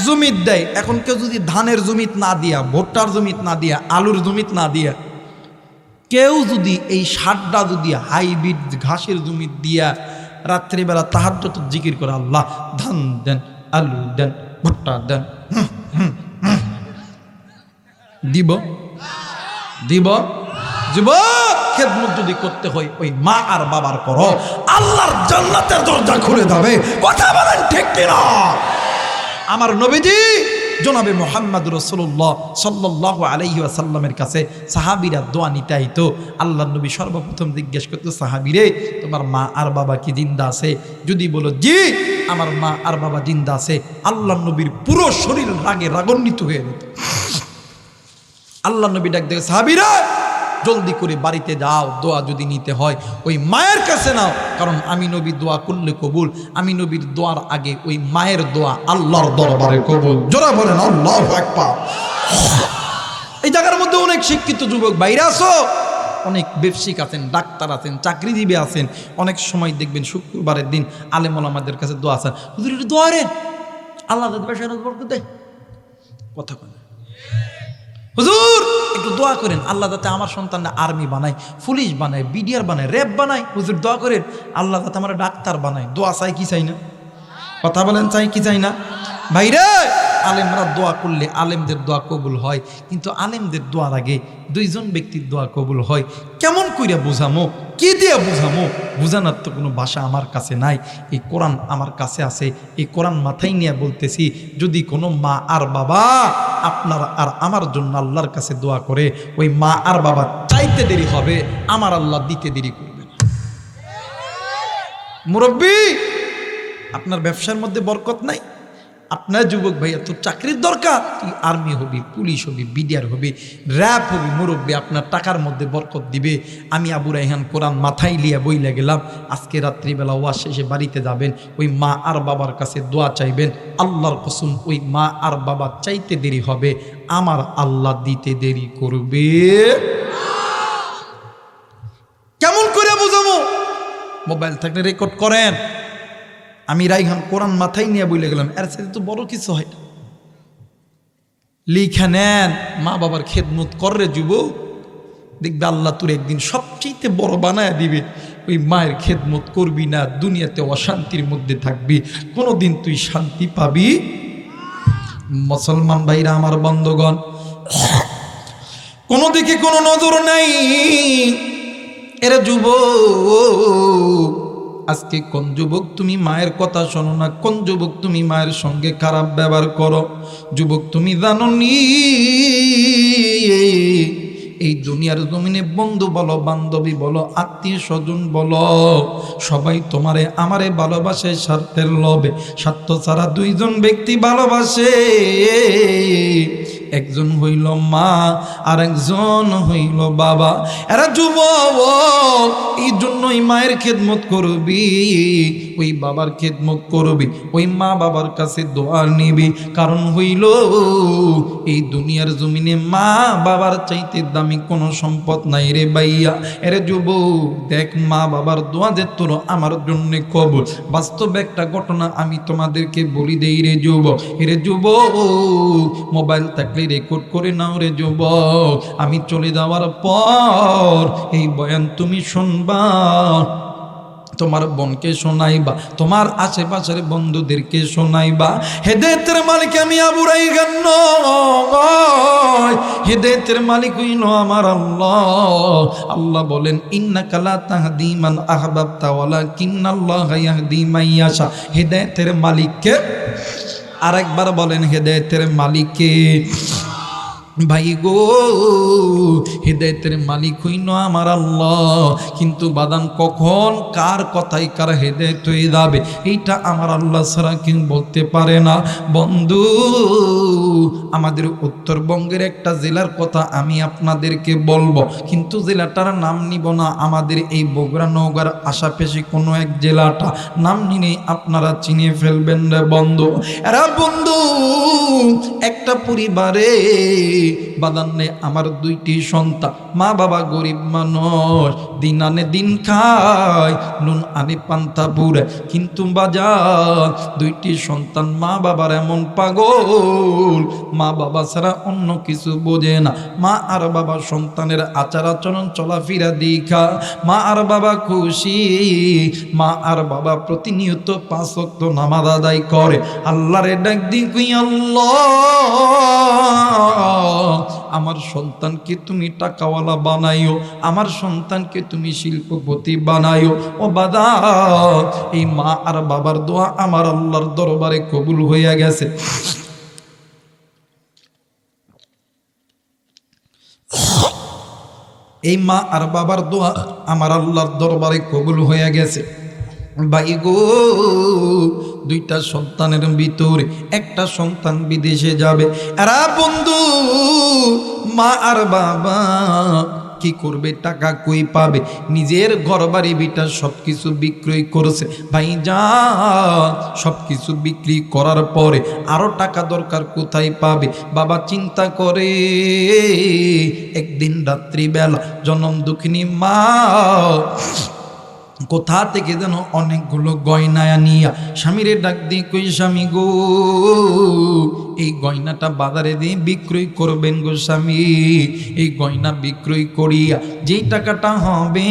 জমিত দেয়। এখন কেউ যদি ধানের জমিত না দিয়া, ভুট্টার জমিত না দিয়া, আলুর জমিত না দিয়া, কেউ যদি এই সারটা যদি হাইব্রিড ঘাসের জমিত দিয়া রাত্রিবেলা তাহাজ্জুদ জিকির করে, আল্লাহ ধান দেন, আলু দেন, ভুট্টা দেন, দিব দিব দিব। খেদমত যদি করতে হয় ওই মা আর বাবার করো, আল্লাহর জান্নাতের দরজা খুলে যাবে। কথা বলেন ঠিক কিনা? আমার নবীজি জনাবে মুহাম্মদ রাসূলুল্লাহ সাল্লাল্লাহু আলাইহি ওয়াসাল্লামের কাছে সাহাবীরা দোয়া নিতে আইতো। আল্লাহর নবী সর্বপ্রথম জিজ্ঞেস করতো, সাহাবীরে তোমার মা আর বাবা কি জিন্দা আছে? যদি বলো জি আমার মা আর বাবা জিন্দা আছে, আল্লাহর নবীর পুরো শরীর রাগে রাগান্বিত হয়ে যেত। আল্লাহর নবী ডাক দেখে, সাহাবীরা জলদি করে বাড়িতে যাও, দোয়া যদি নিতে হয় ওই মায়ের কাছে নাও, কারণ আমি নবী দোয়া করলে কবুল। আমি নবীর দোয়ার আগে ওই মায়ের দোয়া আল্লাহর দরবারে কবুল। জোরে বলেন আল্লাহু আকবার। এই জায়গার মধ্যে অনেক শিক্ষিত যুবক বাইরে আসো, অনেক ব্যবসায়িক আছেন, ডাক্তার আছেন, চাকরিজীবী আছেন। অনেক সময় দেখবেন শুক্রবারের দিন আলেম ওলামাদের কাছে দোয়া আছেন, হুজুর একটু দোয়া রেন, আল্লাহ বরকত দেয়। কথা কয় না? হুজুর একটু দোয়া করেন আল্লাহ যাতে আমার সন্তানরা আর্মি বানায়, পুলিশ বানায়, বিডিআর বানায়, র্যাব বানায়। হুজুর দোয়া করেন আল্লাহ যাতে আমার ডাক্তার বানায়। দোয়া চাই কি চাই না? কথা বলেন, চাই কি চাই না? ভাইরে, আলেমরা দোয়া করলে আলেমদের দোয়া কবুল হয়, কিন্তু আলেমদের দোয়ার আগে দুইজন ব্যক্তির দোয়া কবুল হয়। কেমন কইরা বুঝামো, কি দিয়ে বুঝামো? বুঝানোর তো কোনো ভাষা আমার কাছে নাই। এই কোরআন আমার কাছে আছে, এই কোরআন মাথায় নিয়ে বলতেছি, যদি কোনো মা আর বাবা আপনার আর আমার জন্য আল্লাহর কাছে দোয়া করে, ওই মা আর বাবা চাইতে দেরি হবে, আমার আল্লাহ দিতে দেরি করবে না। মুরব্বী, আপনার ব্যবসার মধ্যে বরকত নাই? আপনার যুবক ভাইয়া তোর চাকরির দরকার, তুই আর্মি হবি, পুলিশ হবি, বিডিআর হবি, র্যাব হবি। মুরব্বী আপনার টাকার মধ্যে বরকত দিবে। আমি আবু রায়হান কোরআন মাথায় লিয়া বইলে গেলাম, আজকে রাত্রিবেলা ওয়াজ শেষে বাড়িতে যাবেন, ওই মা আর বাবার কাছে দোয়া চাইবেন। আল্লাহর কসম, ওই মা আর বাবা চাইতে দেরি হবে, আমার আল্লাহ দিতে দেরি করবে। কেমন করে বুঝাবো? মোবাইল থাকলে রেকর্ড করেন। আমি রাইহান কোরআন মাথায় নিয়ে বলে গেলাম, এর সাথে তো বড় কিছু হয় না। লিখে নেন, মা বাবার খেদমত করে যুবক, দেখবে আল্লাহ তোর একদিন সবচেয়ে বড় বানায় দিবে। ওই মায়ের খেদমত করবি না, দুনিয়াতে অশান্তির মধ্যে থাকবি, কোনোদিন তুই শান্তি পাবি। মুসলমান ভাইরা আমার বন্ধুগণ, কোনো দিকে কোনো নজর নাই। এরা যুবক, আজকে কোন যুবক তুমি মায়ের কথা শোনো না? কোন যুবক তুমি মায়ের সঙ্গে খারাপ ব্যবহার করো? যুবক তুমি জানো নি, এই দুনিয়ার জমিনে বন্ধু বলো, বান্ধবী বলো, আত্মীয় স্বজন বলো, সবাই তোমারে আমারে ভালোবাসে স্বার্থের লোভে। স্বার্থ ছাড়া দুইজন ব্যক্তি ভালোবাসে, একজন হইল মা আর একজন হইল বাবা। এরা যুবক, এই জন্যই মায়ের খেদমত করবি, ওই বাবার খেদমত করবি, ওই মা বাবার কাছে দোয়া নিবি। কারণ হইল এই দুনিয়ার জমিনে মা বাবার চাইতে দামি কোনো সম্পদ নাই রে ভাইয়া। এরে যুবক, দেখ মা বাবার দোয়া যে তোর আমার জন্য কবুল। বাস্তব একটা ঘটনা আমি তোমাদেরকে বলি দেই রে যুবক। এরে যুবক, মোবাইল থাকলে রেকর্ড করে নাও রে যুবক। আমি চলে যাওয়ার পর এই বয়ান তুমি শুনবা, তোমার বোনকে শোনাইবা, তোমার আশেপাশের বন্ধুদেরকে শোনাইবা। হেদায়েতের মালিক আমি আবু রায়হান নয়, হেদায়েতের মালিক হইল আমার আল্লাহ। আল্লাহ বলেন, ইন্নাকা লা তাহদি মান আহবাবতা ওয়ালাকিন্নাল্লাহা ইয়াহদি মান ইয়াশা। হেদায়েতের মালিককে, আরেকবার বলেন, হেদায়েতের মালিককে। ভাই গো, হেদায়েতের মালিক হইল আমার আল্লাহ, কিন্তু বাদান কখন কার কথাই কার হেদায়েত হয়ে যাবে এইটা আমার আল্লাহ ছাড়া কেউ বলতে পারে না। বন্ধু, আমাদের উত্তরবঙ্গের একটা জেলার কথা আমি আপনাদেরকে বলবো, কিন্তু জেলাটার নাম নিব না। আমাদের এই বগুড়া নওগাঁর আশাপাশি কোনো এক জেলাটা নাম নিলে আপনারা চিনে ফেলবেন রে বন্ধু। এরা বন্ধু, একটা পরিবারে বাদান্নে আমার দুইটি সন্তান, মা বাবা গরিব মানুষ, দিন আনে দিন খায়, নুন আনে পান্তা পুরে, কিন্তু বাজার দুইটি সন্তান মা বাবার এমন পাগল, মা বাবা ছাড়া অন্য কিছু বোঝে না। মা আর বাবা সন্তানের আচার আচরণ চলাফেরা দেখা মা আর বাবা খুশি। মা আর বাবা প্রতিনিয়ত 5 ওয়াক্ত নামাজ আদায় করে, আল্লাহরে ডাক দিই, আল্লাহ আমার সন্তানকে তুমি টাকাওয়ালা বানাইও, আমার সন্তানকে তুমি শিল্পপতি বানাইও। ও বাদা, এই মা আর বাবার দোয়া আমার আল্লাহর দরবারে কবুল হইয়া গেছে। এই মা আর বাবার দোয়া আমার আল্লাহর দরবারে কবুল হয়ে গেছে। ভাই গো, দুইটা সন্তানের ভিতরে একটা সন্তান বিদেশে যাবে। এরা বন্ধু, মা আর বাবা কি করবে, টাকা কই পাবে? নিজের ঘর বাড়ি বিটা সবকিছু বিক্রয় করেছে। ভাই যা, সবকিছু বিক্রি করার পরে আরো টাকা দরকার, কোথায় পাবে? বাবা চিন্তা করে, একদিন রাত্রিবেলা জনম দুঃখিনী মা কোথা থেকে যেন অনেকগুলো গয়না নিয়া স্বামীরে ডাক দিয়ে কই, স্বামী গো, এই গয়নাটা বাজারে দিয়ে বিক্রয় করবেন গো স্বামী। এই গয়না বিক্রয় করিয়া যেই টাকাটা হবে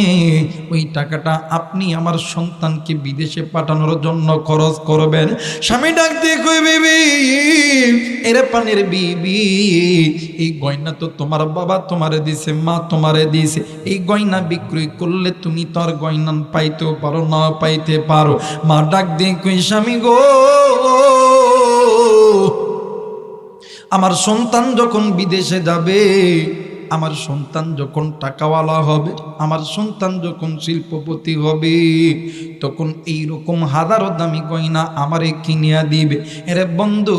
ওই টাকাটা আপনি আমার সন্তানকে বিদেশে পাঠানোর জন্য খরচ করবেন। স্বামী ডাক দিয়ে কই, বিবি, এরে পানের বিবি, এই গয়না তো তোমার বাবা তোমারে দিছে, মা তোমারে দিছে। এই গয়না বিক্রয় করলে তুমি তো আর গয়না পাইতেও পারো, না পাইতে পারো। মা ডাক দিয়ে কই, স্বামী গো, আমার সন্তান যখন বিদেশে যাবে, আমার সন্তান যখন টাকাওয়ালা হবে, আমার সন্তান যখন শিল্পপতি হবে, তখন এইরকম হাজারো দামি গয়না আমারে কিনিয়া দিবে। এরে বন্ধু,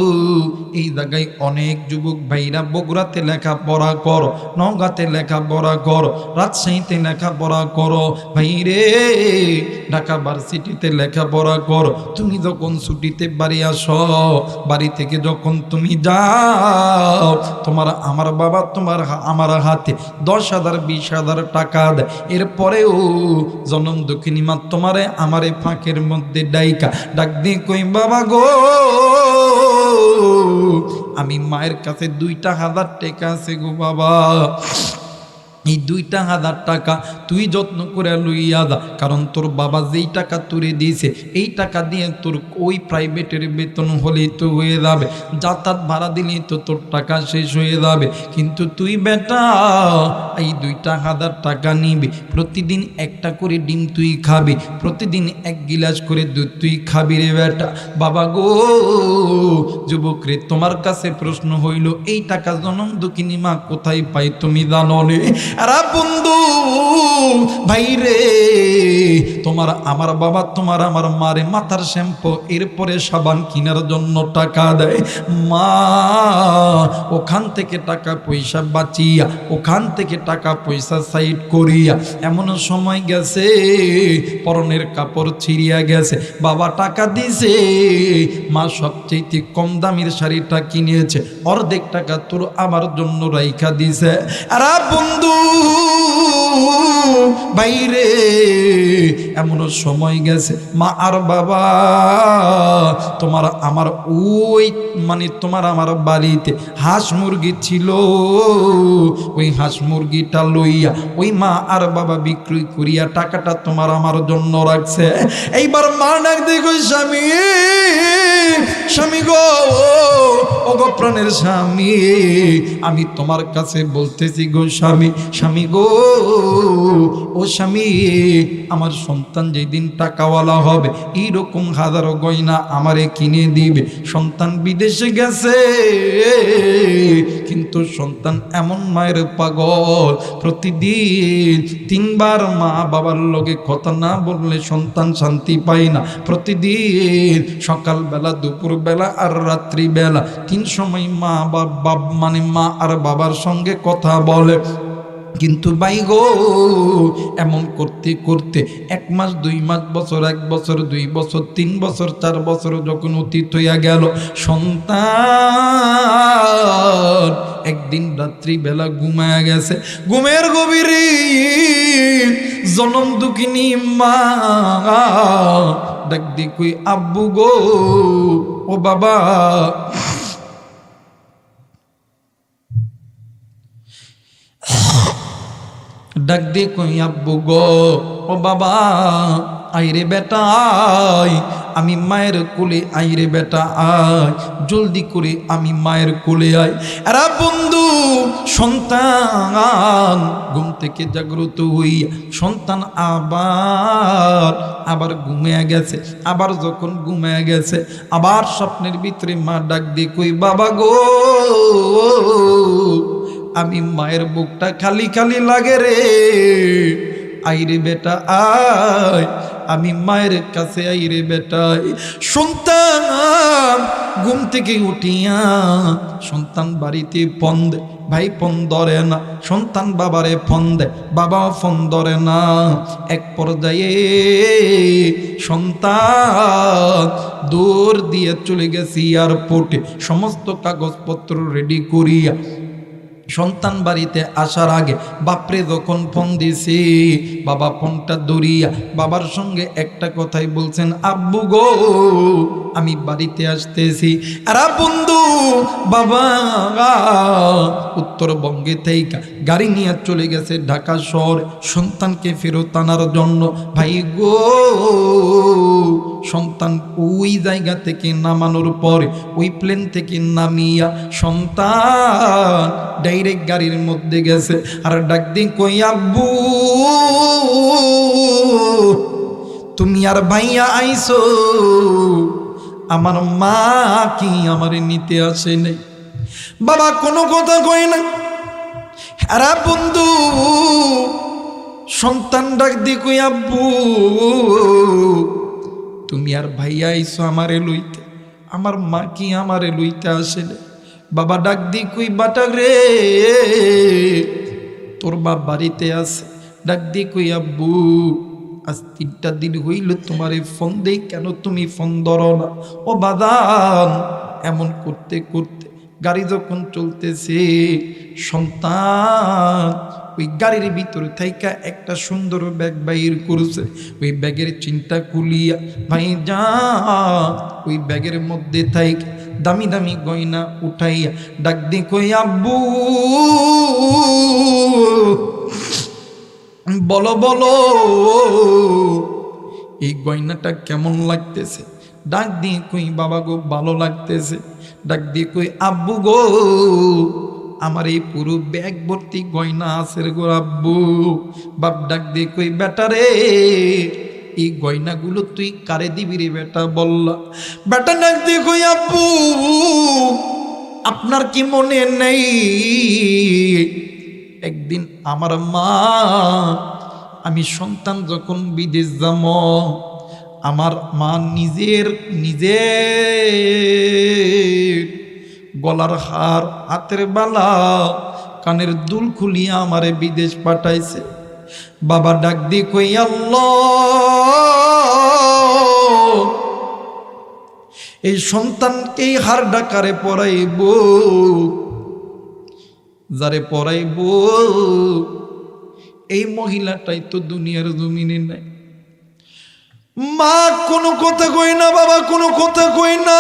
এই জায়গায় অনেক যুবক ভাইরা বগুড়াতে লেখাপড়া করো, নওগাঁতে লেখাপড়া করো, রাজশাহীতে লেখাপড়া করো, ভাইরে ঢাকা ভার্সিটিতে লেখাপড়া করো। তুমি যখন ছুটিতে বাড়ি আসো, বাড়ি থেকে যখন তুমি যাও, তোমার আমার বাবা তোমার আমার হাতে 10,000 20,000 টাকা দেয়। এরপরেও জনম দক্ষিণী মা তোমারে আমারে ফাঁকের মধ্যে ডাইকা ডাক দিয়ে কই, বাবা গো, আমি মায়ের কাছে 2,000 টাকা আছে গো বাবা, এই 2,000 টাকা তুই যত্ন করে লইয়া যা, কারণ তোর বাবা যেই টাকা তুলে দিয়েছে এই টাকা দিয়ে তোর ওই প্রাইভেটের বেতন হলেই তো হয়ে যাবে, যাতায়াত ভাড়া দিলেই তো তোর টাকা শেষ হয়ে যাবে। কিন্তু তুই বেটা এই 2,000 টাকা নিবি, প্রতিদিন একটা করে ডিম তুই খাবি, প্রতিদিন 1 গিলাস করে দুধ তুই খাবি রে বেটা। বাবা গো, যুবক রে, তোমার কাছে প্রশ্ন হইল, এই টাকা জনম দুঃখিনী মা কোথায় পাই তুমি জানো রে? আরে বন্ধু ভাই রে, তোমার আমার বাবা তোমার আমার মারে মাথার শ্যাম্পু এরপরে সাবান কেনার জন্য টাকা দেয়। মা ওখান থেকে টাকা পয়সা বাঁচিয়া, ওখান থেকে টাকা পয়সা সাইড করিয়া এমন সময় গেছে পরনের কাপড় ছিঁড়িয়া গেছে, বাবা টাকা দিছে, মা সবচেয়ে কম দামের শাড়িটা কিনেছে, অর্ধেক টাকা তোর আমার জন্য রাইখা দিছে। আরে বন্ধু বাইরে এমন সময় গেছে মা আর বাবা তোমার আমার ওই মানে তোমার আমার বাড়িতে হাঁস মুরগি ছিল, ওই হাঁস মুরগিটা লইয়া ওই মা আর বাবা বিক্রি করিয়া টাকাটা তোমার আমার জন্য রাখছে। এইবার মা ডাক দেখো, স্বামী, স্বামী গো, ও গো প্রাণের স্বামী, আমি তোমার কাছে বলতেছি গো স্বামী, স্বামী গো, ও স্বামী, আমার সন্তান সন্তান যেদিন টাকাওয়ালা হবে এইরকম হাজারো গয়না আমারে কিনে দিবে। সন্তান বিদেশে গেছে কিন্তু সন্তান এমন মায়ের পাগল, প্রতিদিন 3 বার মা বাবার লগে কথা না বললে সন্তান শান্তি পায় না। প্রতিদিন সকালবেলা, দুপুরবেলা আর রাত্রিবেলা 3 সময় মা মানে মা আর বাবার সঙ্গে কথা বলে। কিন্তু ভাই গো, এমন করতে করতে 1 মাস 2 মাস, বছর 1 বছর 2 বছর 3 বছর 4 বছর যখন অতীত হইয়া গেল, সন্তান একদিন রাত্রিবেলা ঘুমায়া গেছে। ঘুমের গভীরে জনম দুঃখিনী মা ডাক দি কই, আব্বু গো, ও বাবা। ডাক দিয়ে কই, আব্বু গো, ও বাবা, আইরে বেটা আয়, আমি মায়ের কোলে, আইরে বেটা আয়, জলদি করে আমি মায়ের কোলে আয়। এরা বন্ধু, সন্তান ঘুম থেকে জাগ্রত হইয়া সন্তান আবার ঘুমিয়ে গেছে। আবার যখন ঘুমিয়ে গেছে, আবার স্বপ্নের ভিতরে মা ডাক দিয়ে কই, বাবা গো, আমি মায়ের বুকটা খালি খালি লাগে রে, আইরে বেটা আয়, আমি মায়ের কাছে আইরে বেটা। সন্তান ঘুম থেকে উঠিয়া সন্তান বাড়িতে ফোন দেয়, ভাই ফোন ধরে না। সন্তান বাবারে ফোন দেয়, বাবা ফোন ধরে না। এক পর্যায়ে সন্তান দৌড় দিয়ে চলে গেছে এয়ারপোর্টে, সমস্ত কাগজপত্র রেডি করিয়া। সন্তান বাড়িতে আসার আগে বাপরে যখন ফোন দিছি, বাবা ফোনটা ধরিয়া বাবার সঙ্গে একটা কথাই বলছেন, আব্বু গো, আমি বাড়িতে আসতেছি। আরে বন্ধু, বাবা উত্তরবঙ্গে থেকে গাড়ি নিয়ে চলে গেছে ঢাকা শহরে সন্তানকে ফেরত আনার জন্য। ভাই গো, সন্তান ওই জায়গা থেকে নামানোর পরে, ওই প্লেন থেকে নামিয়া সন্তান ডাইরেক্ট গাড়ির মধ্যে গেছে। আর ডাক দিন কই, আব্বু তুমি আর ভাইয়া আইসো, আমার মা কি আমারে নিতে আসে নাই? বাবা কোনো কথা কই না। আরে বন্ধু, সন্তান ডাক দি কই, আব্বু তুমি আর ভাইয়া আইসো আমারে লইতে, আমার মা কি আমারে লইতে আসে নাই? বাবা ডাক দি কই, বাটা রে, তোর বাপ বাড়িতে আছে। ডাক দি কই, আব্বু আজ 3টা দিন হইল তোমারে ফোন দেই, কেন তুমি ফোন ধরো না? ও বাদান, এমন করতে করতে গাড়ি যখন চলতেছে, সন্তান ওই গাড়ির ভিতরে থাইকা একটা সুন্দর ব্যাগ বাইর করছে। ওই ব্যাগের চিন্তা খুলিয়া ভাই যা, ওই ব্যাগের মধ্যে থাইকা দামি দামি গয়না উঠাইয়া ডাক দি কই, আব্বু বলো বলো, এই গয়নাটা কেমন লাগতেছে? ডাক দিয়ে কই, বাবা গো, ভালো লাগতেছে। ডাক দিয়ে কই, আব্বু গো, আমার এই পুরো ব্যাগ ভর্তি গয়না আছে গো আব্বু। বাপ ডাক দিয়ে কই, বেটা রে, এই গয়নাগুলো তুই কারে দিবি রে বেটা, বললা? বেটা ডাক দিয়ে কই, আব্বু আপনার কি মনে নেই, একদিন আমার মা, আমি সন্তান যখন বিদেশ যাম, আমার মা নিজের গলার হার, হাতের বালা, কানের দুল খুলিয়া আমারে বিদেশ পাঠাইছে। বাবা ডাক দিয়ে কই, আল্লাহ, এই সন্তানকে এই হার ডাকারে পড়াইব, যারে পড়াইব এই মহিলাটাই তো দুনিয়ার জমিনে নাই। মা কোনো কথা কই না, বাবা কোনো কথা কই না।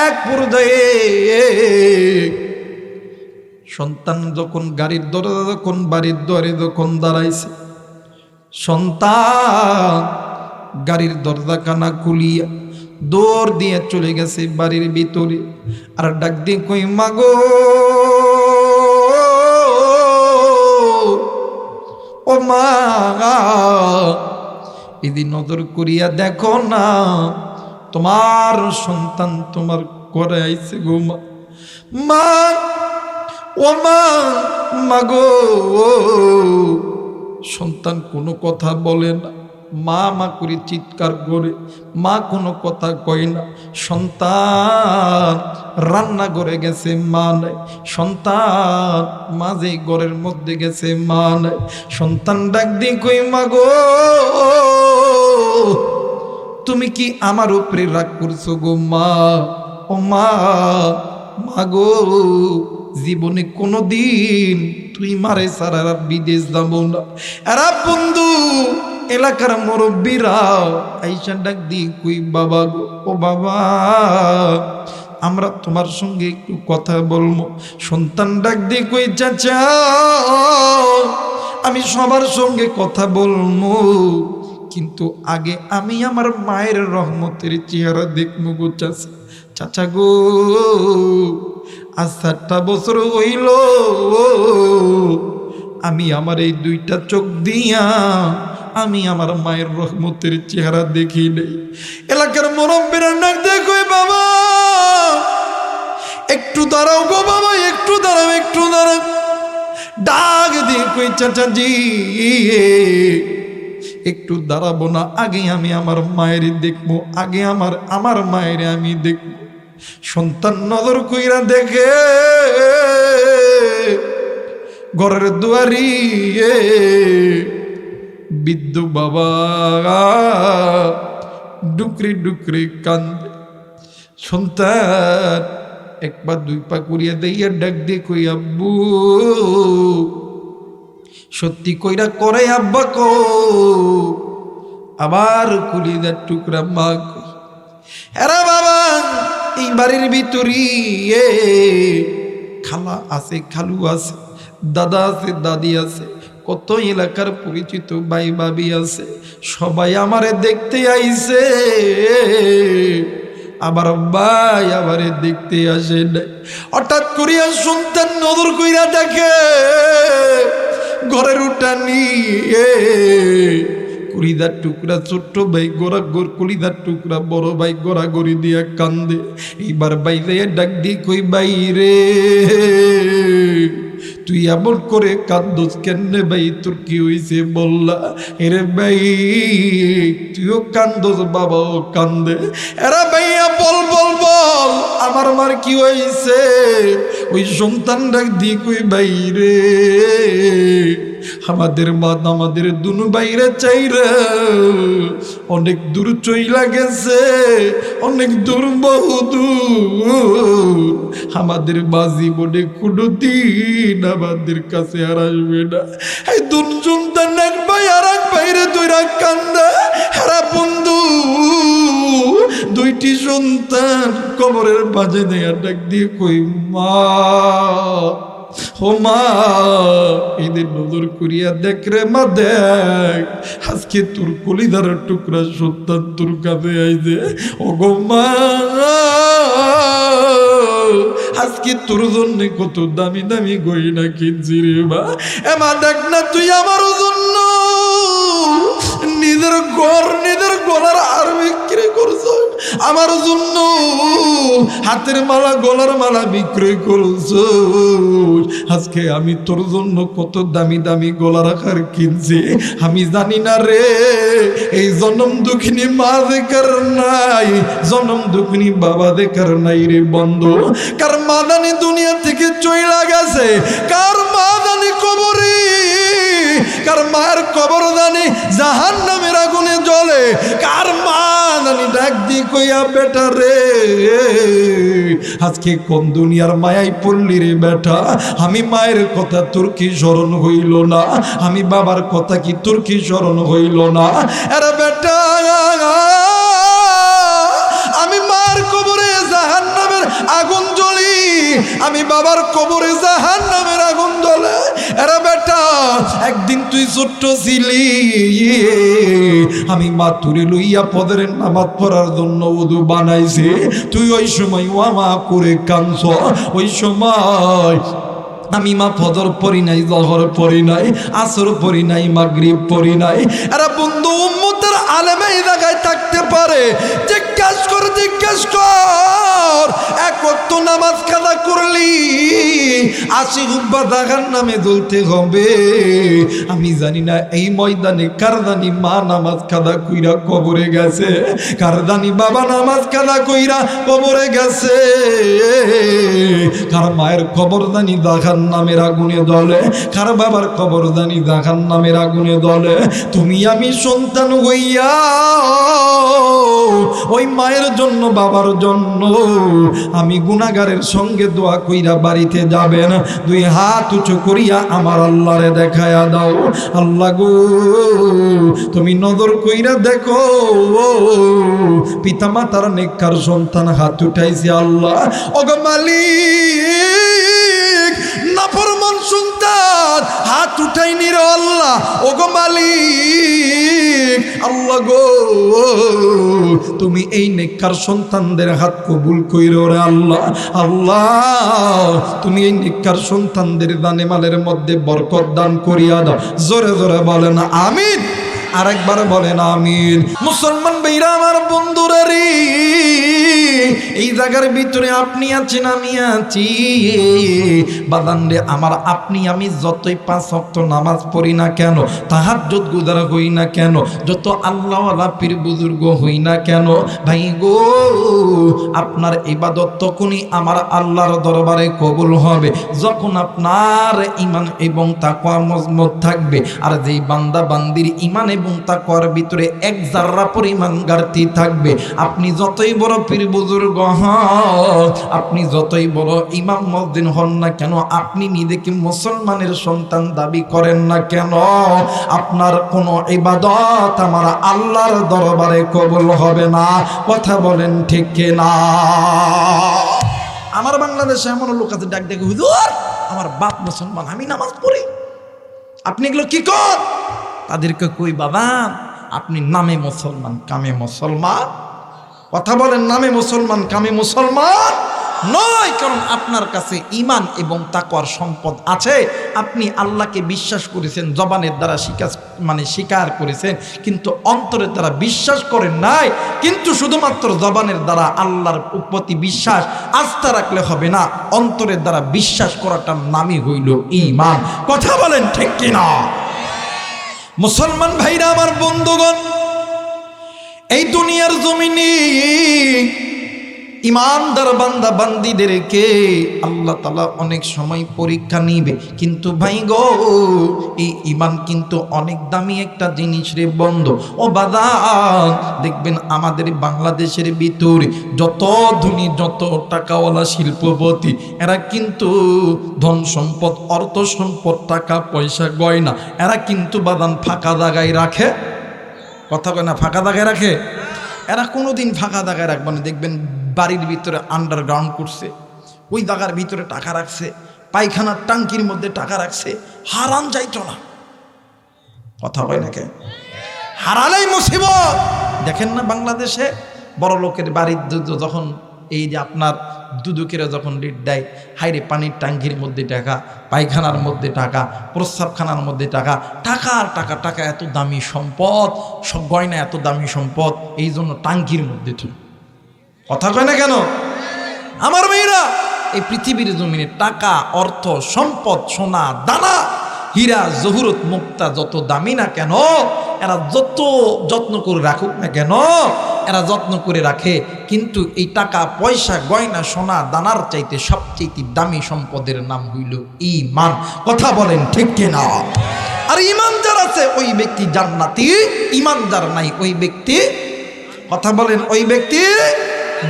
এক পর্যায়ে সন্তান যখন গাড়ির দরজা, যখন বাড়ির দ্বারে যখন দাঁড়াইছে, সন্তান গাড়ির দরজা কানা খুলিয়া দৌড় দিয়ে চলে গেছে বাড়ির ভিতরে। আর ডাক দিয়ে কই, মাগো, ও মা এদিন নজর করিয়া দেখো না, তোমার সন্তান তোমার ঘরে আইছে গো মা। মা ও মা, মাগো সন্তান কোনো কথা বলে না, মা মা করে চিৎকার করে, মা কোনো কথা কয় না। সন্তান রান্নাঘরে গেছে, মা নাই। সন্তান মাঝে ঘরের মধ্যে গেছে, মা নাই। সন্তান ডাক দিয়ে কই, মাগো তুমি কি আমার উপরে রাগ করছো গো মা? ও মা, মাগো জীবনে কোনোদিন তুই মারে সারা বিদেশ যাব না। এরা বন্ধু এলাকার মুরব্বীরা আইসা ডাক দিয়ে কই, বাবা গো, ও বাবা আমরা তোমার সঙ্গে একটু কথা বলবো। সন্তান ডাক দিয়ে কই, চাচা আমি সবার সঙ্গে কথা বলবো, কিন্তু আগে আমি আমার মায়ের রহমতের চেহারা দেখবো গো চাচা। চাচা গো আজ 7টা বছর হইল আমি আমার এই 2টা চোখ দিয়া আমি আমার মায়ের রহমতের চেহারা দেখি নেই। এলাকার মুরব্বীরা ডাক দেখো, বাবা একটু দাঁড়াও গো বাবা, একটু দাঁড়াও, একটু দাঁড়াও। ডাক দিয়ে কই, চাচাজি একটু দাঁড়াবো না, আগে আমি আমার মায়ের দেখবো, আগে আমার মায়ের আমি দেখবো। সন্তান নজর কইরা দেখে ঘরের দুয়ারি বৃদ্ধ বাবা ডুকরি ডুকরি কান্দে। সন্তান 1 পা 2 পা করিয়া দেইয়া ডাক দিয়ে কই, আব্বু সত্যি কইরা করে আব্বা কো। আবার কলিজার টুকরা মা কই, এরা বাবা এই বাড়ির ভিতরি খালা আছে, খালু আছে, দাদা আছে, দাদি আছে, কত এলাকার পরিচিত ভাই ভাবি আছে, সবাই আমারে দেখতে আইছে। আবার ভাই আমারে দেখতে আসে নাই। হঠাৎ করিয়া সন্তান নজর কইরা দেখে ঘরের উঠানি কলিদার টুকরা ছোট্ট ভাই গোড়াগোর, কলিদার টুকরা বড় ভাই গোড়াগড়ি দিয়া কান্দে। এইবার বাইরে ডাক দিয়ে কই, বাইরে তুই এমন করে কান্দোস কেনে ভাই, তোর কি হইছে বললা? এরে ভাই তুইও কান্দোস, বাবাও কান্দে। এরা ভাইয়া বল বল বল আমার মার কি হইছে? ওই সন্তান ডাক দিয়ে কই, বাইরে আমাদের মা আমাদের দুনু বাইরে চাইরা অনেক দূর চইলা গেছে, অনেক দূর, বহু দূর। আমাদের মা জীবনে কোনোদিন আমাদের কাছে আর আসবে না। এই দুন সন্তান এক ভাই আর এক বাইরে দুইরা কান্দা। হারা বন্ধু 2টি সন্তান কবরের বাজে দেয়া ডাক দিয়ে কই, মা ও মা এদের নজর করিয়া দেখ রে মা, দেখ আজকে তোর কলিদার টুকরা সন্তান তোর কাছে আইছে। ও গো মা আজকে তোর জন্য কত দামি দামি গয়না কিনছি রে মা। মা দেখ না তুই আমার জন্য নিজের ঘর নিজের গলার আর বিক্রি করছ, আমার জন্য হাতের মালা গলার মালা বিক্রি করছ। আজকে আমি তোর জন্য কত দামি দামি গলার আকার কিনছি আমি জানি না রে। এই জনম দুঃখিনী মা দেখার নাই, জনম দুঃখিনী বাবা দেখার নাই রে বন্ধু। কার মা জানি দুনিয়া থেকে চইলা গেছে, কার মা জানি কবরে, কার মায়ের কবর জানি জাহান্নামের আগুনে জ্বলে, কার মা জানি ডাক দি কইয়া, বেটা রে আজকে কোন দুনিয়ার মায়াই পড়লি রে বেটা? আমি মায়ের কথা তোর কি স্মরণ হইল না? আমি বাবার কথা কি তোর কি স্মরণ হইল না? আরে বেটা আমি মার কবরে জাহান্নামের আগুন জ্বলি, আমি বাবার কবরে জাহান্নামের আগুন জ্বলে। আরে বেটা একদিন তুই ছোট্ট ছিলি, আমি মা তুলে লইয়া পদের নামাজ পড়ার জন্য ওদু বানাইছে, তুই ওই সময় ওয়া মা করে কাঁদছ। ওই সময় আমি মা ফজর পড়ি নাই, জহর পড়ি নাই, আসর পড়ি নাই, মাগরিব পড়ি নাই। এরা বন্ধু উম্মতের আলেমে এই জায়গায় থাকতে পারে, জিজ্ঞাস কর এক ওয়াক্ত নামাজ কাজা করলি 80 হুব্বা জাহান্নামে জ্বলতে হবে। আমি জানি না এই ময়দানে কারদানি মা নামাজ কাজা কইরা কবরে গেছে, কারদানি বাবা নামাজ কাজা কইরা কবরে গেছে, কার মায়ের কবরদানি জাহান্নামের আগুনে জ্বলে, কার বাবার কবরদানি জাহান্নামের আগুনে জ্বলে। তুমি আমি সন্তান হইয়া ওই মায়ের জন্য বাবার জন্য আমি গুনাহগারের সঙ্গে দোয়া কইরা বাড়িতে যাবেন, 2 হাত উঁচু করিয়া আমার আল্লাহরে দেখায়া দাও। আল্লাহ গো তুমি নজর কইরা দেখো, পিতা মাতার নেককার সন্তান হাত উঠাইছে আল্লাহ। ওগো মালিক নাফরমান সন্তান হাত উঠাইনি রে আল্লাহ। ওগো মালিক আল্লাহ গো তুমি এই নেককার সন্তানদের হাত কবুল কইরো রে আল্লাহ। আল্লাহ তুমি এই নেককার সন্তানদের দানে মালের মধ্যে বরকত দান করিয়া দাও। জোরে জোরে বলেন আমিন, আরেকবার বলেন আমিন। মুসলমান ভাইরা আমার বন্ধুরা রে, এই জায়গার ভিতরে আপনি আছেন, আমি আছি বাদান রে আমার। আপনি আমি যতই 5 ওয়াক্ত নামাজ পড়ি না কেন, তাহাজ্জুদ গুজার হই না কেন, যত আল্লাহওয়ালা পীর বুজুর্গ হই না কেন, ভাই গো আপনার ইবাদত তখনই আমার আল্লাহর দরবারে কবুল হবে যখন আপনার ঈমান এবং তাকওয়া মজবুত থাকবে। আর যেই বান্দা বান্দির ঈমান এবং তাকওয়ার ভিতরে 1 জাররা পরিমাণ ঘাটতি থাকবে, আপনি যতই বড় পীর বুজুর্গ হন, আপনি যতই বড় ইমাম মুয়াজ্জিন হন না কেন, আপনি নিজেকে মুসলমানের সন্তান দাবি করেন না কেন, আপনার কোনো ইবাদত আমার আল্লাহর দরবারে কবুল হবে না। কথা বলেন ঠিক কিনা? আমার বাংলাদেশে এমন লোক আছে ডাক ডাকে, হুজুর আমার বাপ মুসলমান, আমি নামাজ পড়ি, আপনি এগুলো কি কর? তাদেরকে কই বাবা আপনি নামে মুসলমান কামে মুসলমান। কথা বলেন, নামে মুসলমান কামে মুসলমান নয়, কারণ আপনার কাছে ঈমান এবং তাকওয়ার সম্পদ আছে। আপনি আল্লাহকে বিশ্বাস করেছেন, জবানের দ্বারা স্বীকার করেছেন, কিন্তু অন্তরের দ্বারা বিশ্বাস করেন নাই। কিন্তু শুধুমাত্র জবানের দ্বারা আল্লাহর প্রতি বিশ্বাস আস্থা রাখলে হবে না, অন্তরের দ্বারা বিশ্বাস করাটার নামই হইল ঈমান। কথা বলেন ঠিক কিনা? মুসলমান ভাইরা আমার বন্ধুগণ, এই দুনিয়ার জমিনে ইমানদার বান্দা বান্দিদেরকে আল্লাহ তাআলা অনেক সময় পরীক্ষা নিবে। কিন্তু ভাই গো এই ঈমান কিন্তু অনেক দামি একটা জিনিস রে বন্ধু। ও বাদান দেখবেন আমাদের বাংলাদেশের ভিতরে যত ধনী যত টাকাওয়ালা শিল্পপতি, এরা কিন্তু ধন সম্পদ অর্থ সম্পদ টাকা পয়সা গয়না এরা কিন্তু বাদান ফাঁকা জায়গায় রাখে। কথা কয় না, ফাঁকা জায়গায় রাখে। এরা কোনোদিন ফাঁকা জায়গায় রাখবে না। দেখবেন বাড়ির ভিতরে আন্ডারগ্রাউন্ড করছে, ওই জায়গার ভিতরে টাকা রাখছে, পায়খানার টাঙ্কির মধ্যে টাকা রাখছে, হারান যাইতো না। কথা হয় নাকি? হারালেই মুসিবত। দেখেন না বাংলাদেশে বড় লোকের বাড়ির যখন এই যে আপনার দুদুকেরা যখন লিড দেয়, হাইরে পানির টাঙ্কির মধ্যে টাকা, পায়খানার মধ্যে টাকা, প্রস্রাবখানার মধ্যে টাকা, টাকা আর টাকা, টাকা এত দামি সম্পদ, সব গয়না এত দামি সম্পদ, এই জন্য টাঙ্কির মধ্যে তো। কথা কয় না কেন আমার মেয়েরা? এই পৃথিবীর জমিনে টাকা অর্থ সম্পদ সোনা দানা হীরা জহুরত মুক্তা যত দামি না কেন, এরা যত যত্ন করে রাখুক না কেন, এরা যত্ন করে রাখে, কিন্তু এই টাকা পয়সা গয়না সোনা দানার চাইতে সবচেয়ে দামি সম্পদের নাম হইল ঈমান। কথা বলেন ঠিক কিনা? আর ঈমান যার আছে ওই ব্যক্তি জান্নাতি, ঈমান যার নাই ওই ব্যক্তি, কথা বলেন, ওই ব্যক্তি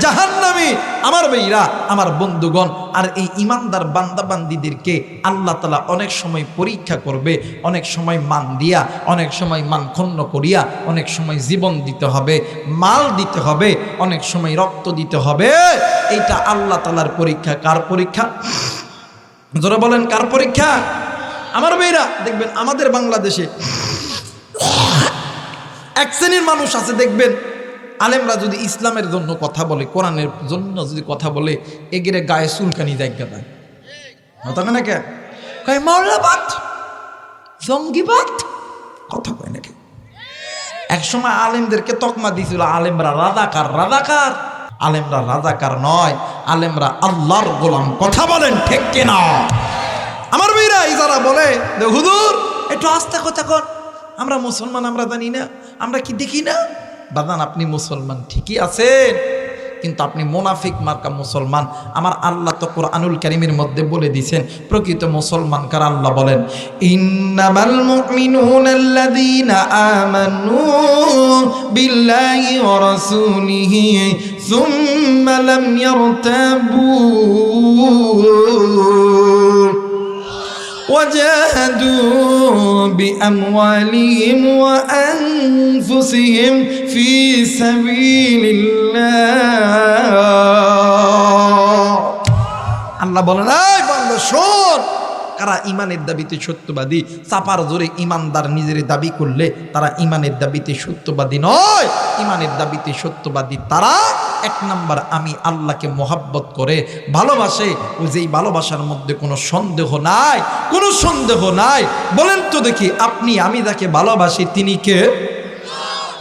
জাহান্নামী। আমার ভাইরা আমার বন্ধুগণ, আর এই ঈমানদার বান্দা বান্দীদেরকে আল্লাহ তাআলা অনেক সময় পরীক্ষা করবে, অনেক সময় মান দিয়া, অনেক সময় মান ক্ষুণ্ণ করিয়া, অনেক সময় জীবন দিতে হবে, মাল দিতে হবে, অনেক সময় রক্ত দিতে হবে। এইটা আল্লাহ তাআলার পরীক্ষা। কার পরীক্ষা? যারা বলেন কার পরীক্ষা? আমার ভাইরা দেখবেন আমাদের বাংলাদেশে এক শ্রেণীর মানুষ আছে, দেখবেন আলেমরা যদি ইসলামের জন্য কথা বলে, কোরআনের জন্য যদি কথা বলে, এগিরে গায়ে চুলকানি জায়গা দেয়। হতো না কে? কয় মৌলবাদ, জঙ্গিবাদ, কথা কয় নাকি? একসময় আলেমদেরকে তকমা দিয়েছিল আলেমরা রাজাকার। রাজাকার আলেমরা রাজাকার নয়, আলেমরা আল্লাহর গোলাম। কথা বলেন ঠিক কিনা? আমার ভাইরা যারা বলে হুজুর একটু আস্তে কথা কর, আমরা মুসলমান, আমরা জানি না, আমরা কি দেখি না? বাদান, আপনি মুসলমান ঠিকই আছেন, কিন্তু আপনি মুনাফিক মার্কা মুসলমান। আমার আল্লাহ তো কোরআনুল কারীমের মধ্যে বলে দিয়েছেন প্রকৃত মুসলমান কারা। আল্লাহ বলেন ইন্নামাল মুমিনুনা আল্লাযীনা আমানু বিল্লাহি ওয়া রাসূলিহি সুম্মা লাম ইয়ারতাবু وجاهدوا بأموالهم وأنفسهم في سبيل الله। আল্লাহ বলেন এই বান্দা শোন, কারা ইমানের দাবিতে সত্যবাদী। চাপার জোরে ইমানদার নিজের দাবি করলে তারা ইমানের দাবিতে সত্যবাদী নয়। ইমানের দাবিতে সত্যবাদী তারা এক নাম্বার আমি আল্লাহকে মোহাব্বত করে ভালোবাসে, যেই ভালোবাসার মধ্যে কোনো সন্দেহ নাই, কোনো সন্দেহ নাই। বলেন তো দেখি আপনি আমি যাকে ভালোবাসি তিনি কে?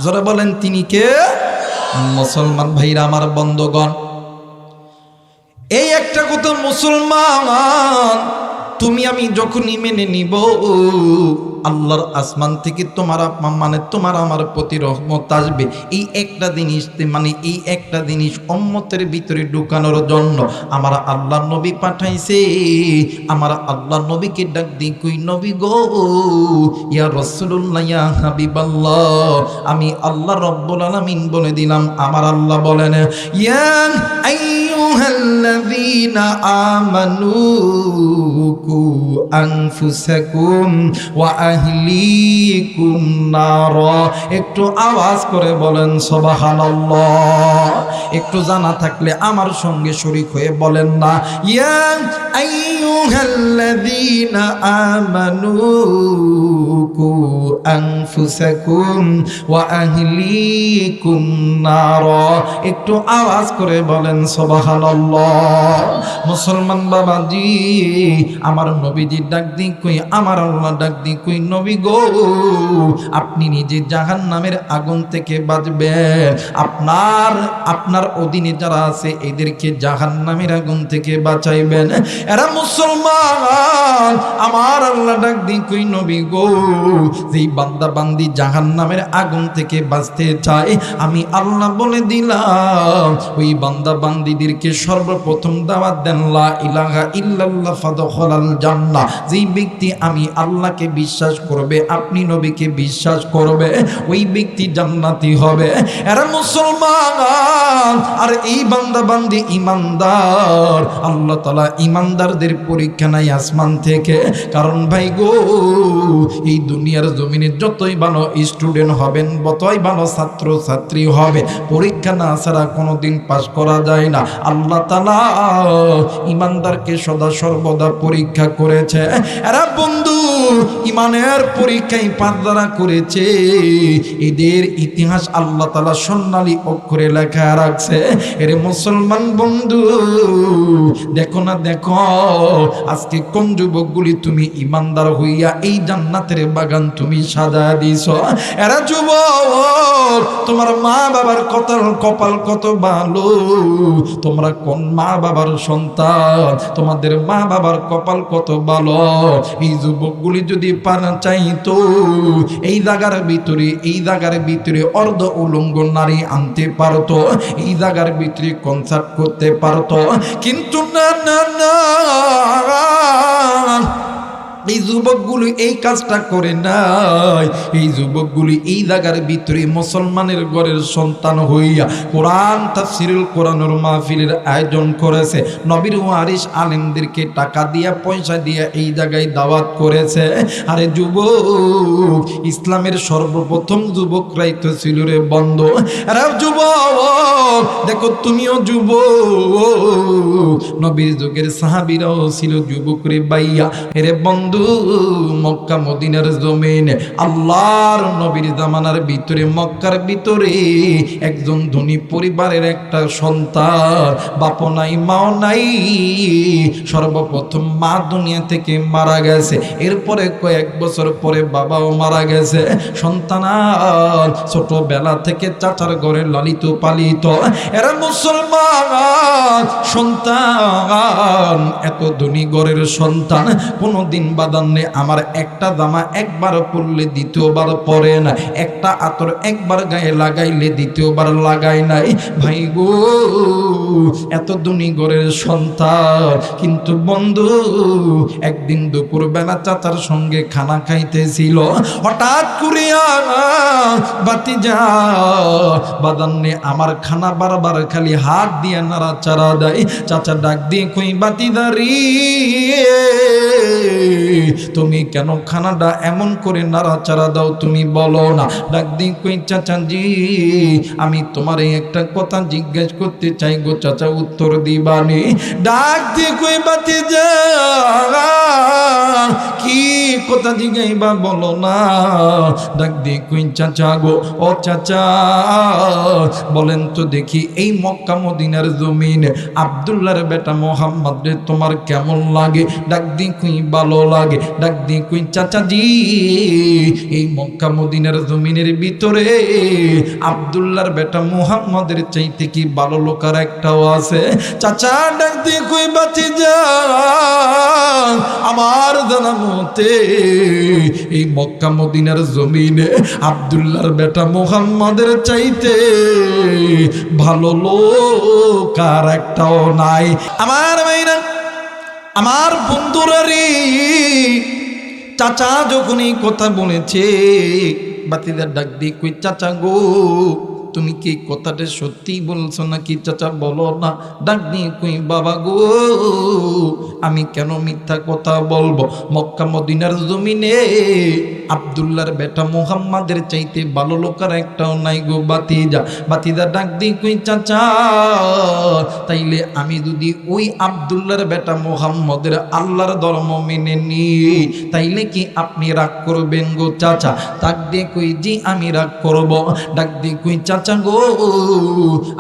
জোরে বলেন তিনি কে? মুসলমান ভাইরা আমার বন্ধুগণ, এই একটা কথা, মুসলমান তুমি আমি যখনই মেনে নিব আল্লাহর আসমান থেকে তোমার আমার প্রতি রহমত আসবে। এই একটা জিনিস এই একটা জিনিস উম্মতের ভিতরে ঢুকানোর জন্য আমার আল্লাহ নবী পাঠাইছে। আমার আল্লাহ নবীকে ডাক দি কই নবী গো, ইয়া রাসূলুল্লাহ, ইয়া হাবিবাল্লাহ, আমি আল্লাহ রাব্বুল আলামিন বলে দিলাম। আমার আল্লাহ বলেন ইয়া আইয়ুহাল্লাযীনা আমানু কু আনফুসাকুম ওয়া আহলিকুম নার। একটু আওয়াজ করে বলেন সুবহানাল্লাহ। একটু জানা থাকলে আমার সঙ্গে শরীক হয়ে বলেন না ইয়া আইয়ুহাল্লাযীনা আমানু কু আনফুসাকুম ওয়া আহলিকুম নার। একটু আওয়াজ করে বলেন সুবহানাল্লাহ। মুসলমান বাবাজি, আমার নবীজি ডাক দি কই, আমার আল্লাহ ডাক দি কই নবী গো, আপনি নিজে জাহান্নামের আগুন থেকে বাঁচবেন। আপনার অধীনে যারা আছে এদেরকে জাহান্নামের আগুন থেকে বাঁচাইবেন। এরা মুসলমান। আমার আল্লাহ ডাক দি কই নবী গো, যেই বান্দা বান্দি জাহান্নামের আগুন থেকে বাঁচতে চায় আমি আল্লাহ বলে দিলাম ওই বান্দা বান্দিদেরকে সর্বপ্রথম দাওয়াত দেন লা ইলাহা ইল্লাল্লাহ ফাদখুলাল জান্নাহ। যেই ব্যক্তি আমি আল্লাহকে বিশ্বাস করবে, আপনি নবীকে বিশ্বাস করবে, ওই ব্যক্তি জান্নাতি হবে। এরা মুসলমান। আর এই বান্দা বান্দি ইমানদার। আল্লাহ তাআলা ইমানদারদের পরীক্ষা নাই আসমান থেকে। কারণ ভাই গো, এই দুনিয়ার জমিনে যতই ভালো স্টুডেন্ট হবেন, যতই ভালো ছাত্র ছাত্রী হবে, পরীক্ষা না ছাড়া কোনোদিন পাস করা যায় না। আল্লাহ তাআলা ইমানদারকে সদা সর্বদা পরীক্ষা করেছে। এরা বন্ধু ইমানের পরীক্ষায় পাস যারা করেছে এদের ইতিহাস আল্লাহ তাআলা স্বর্ণালী অক্ষরে লেখা রাখছে। এরে মুসলমান বন্ধু, দেখো না দেখো আজকে কোন যুবকগুলি তুমি ইমানদার হইয়া এই জান্নাতের বাগান তুমি সাজায় দিছ। এরা যুবক, তোমার মা বাবার কপাল কত ভালো। তোমরা কোন মা বাবার সন্তান, তোমাদের মা বাবার কপাল কত ভালো। এই যুবকগুলি যদি পানা চাইতো এই জায়গার ভিতরে অর্ধ উলঙ্গ নারী আনতে পারতো, এই জায়গার ভিতরে কনসার্ট করতে পারতো, কিন্তু না না না, এই যুবকগুলি এই কাজটা করে নাই। এই যুবকগুলি এই জায়গার ভিতরে মুসলমানের ঘরের সন্তান হইয়া কোরআন তাফসীরুল কোরআনের মাহফিলের আয়োজন করেছে। নবীর ওয়ারিস আলেমদেরকে টাকা দিয়া পয়সা দিয়া এই জায়গায় দাওয়াত করেছে। আরে যুবক, ইসলামের সর্বপ্রথম যুবকরাই তো ছিল রে বন্ধু। আরে যুবক, দেখো তুমিও যুবক, নবীর যুগের সাহাবীরাও ছিল যুবক রে ভাইয়া। এরে বন্ধু, বন্ধু মক্কা মদিনার জমিন আল্লাহর নবীর জামানার ভিতরে মক্কার ভিতরে একজন ধনী পরিবারের একটা সন্তান, বাপ নাই মাও নাই, সর্বপ্রথম মা দুনিয়া থেকে মারা গেছে, এরপরে কয়েক বছর পরে বাবাও মারা গেছে। সন্তান ছোটবেলা থেকে চাচার ঘরে লালিত পালিত, এরা মুসলমান সন্তান, এত ধনী ঘরের সন্তান, কোনোদিন বাদান নেই আমার একটা জামা একবার পরলে দ্বিতীয়বার পরে না, একটা আতর একবার গায়ে লাগাইলে দ্বিতীয়বার লাগাই নাই। ভাই গো, এত ধনী ঘরের সন্তান, কিন্তু বন্ধু একদিন দুপুর বেলা চাচার সঙ্গে খানা খাইতেছিল, হঠাৎ করিয়া বাতিজা বাদান্নে আমার খানা বারবার খালি হাত দিয়ে নাড়াচাড়া দেয়। চাচা ডাক দিয়ে কই বাতিদারি, তুমি কেন খানাটা এমন করে নাড়াচাড়া দাও তুমি বলো না? ডাক দিয়ে কই চাচা জি, আমি তোমার এই একটা কথা জিজ্ঞেস করতে চাই গো চাচা, উত্তর দিবানি? ডাক দিয়ে কই বাতিজা কি কথা জিজ্ঞাইবা বলো না? ডাক দিয়ে কই চাচা গো, ও চাচা বলেন তো দেখি, এই মক্কা মদিনার জমিন আব্দুল্লাহর বেটা মোহাম্মদ রে তোমার কেমন লাগে? ডাক দিয়ে কই ভালো লাগে। ডাক দিয়ে কই চাচা জি, এই মক্কা মদিনার জমিনের ভিতরে আব্দুল্লাহর বেটা মোহাম্মদের চাইতে কি ভালো লোক আর একটাও আছে? চাচা ডাক দিয়ে কই বাতিজা, আমার জানা মতে এই মক্কা মদিনার জমিনে আব্দুল্লাহর বেটা মোহাম্মদের চাইতে ভালো লোক আর একটাও নাই। আমার ভাইরা, আমার বন্ধুরা রে, চাচা যখন এই কথা বলেছে, বাতিদার ডাক দিয়ে কই চাচা গো, তুমি কি কথাটা সত্যি বলছো নাকি চাচা বলো না? ডাক দিয়ে কই বাবা গো, আমি কেন মিথ্যা কথা বলবো? মক্কা মদিনার জমিনে আব্দুল্লাহর বেটা মোহাম্মদের চাইতে ভালো লোক আর একটাও নাই গো বাতিজা। বাতিজা ডাক দিয়ে কই চাচা, তাইলে আমি যদি ওই আব্দুল্লাহর বেটা মোহাম্মদের আল্লাহর ধর্ম মেনে নিই, তাইলে কি আপনি রাগ করবেন গো চাচা? ডাক দিয়ে কই জি আমি রাগ করব। ডাক দিয়ে কই চাচা গো,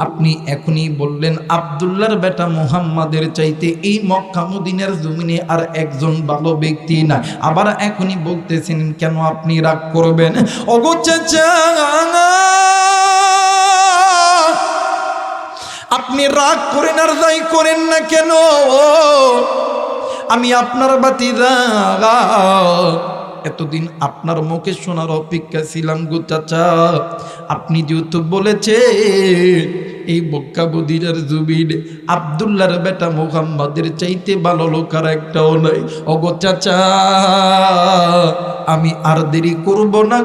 আপনি এখনই বললেন আব্দুল্লাহর বেটা মুহাম্মাদের চাইতে এই মক্কা মদিনার জমিনে আর একজন ভালো ব্যক্তি না, আবার এখনই বলতেছেন কেন আপনি রাগ করবেন? ওগো চাচা, আপনি রাগ করেন আর যাই করেন না কেন, আমি আপনার বাতিজা, এতদিন আপনার মুখে শোনার অপেক্ষা ছিলাম গো চাচা। আপনি যেহেতু বলেছে এই মক্কা মদিনার জমিনে আব্দুল্লাহর বেটা মুহাম্মাদের চাইতে ভালো লোক আর একটাও নাই, ওগো চাচা আমি আর দেরি করব না,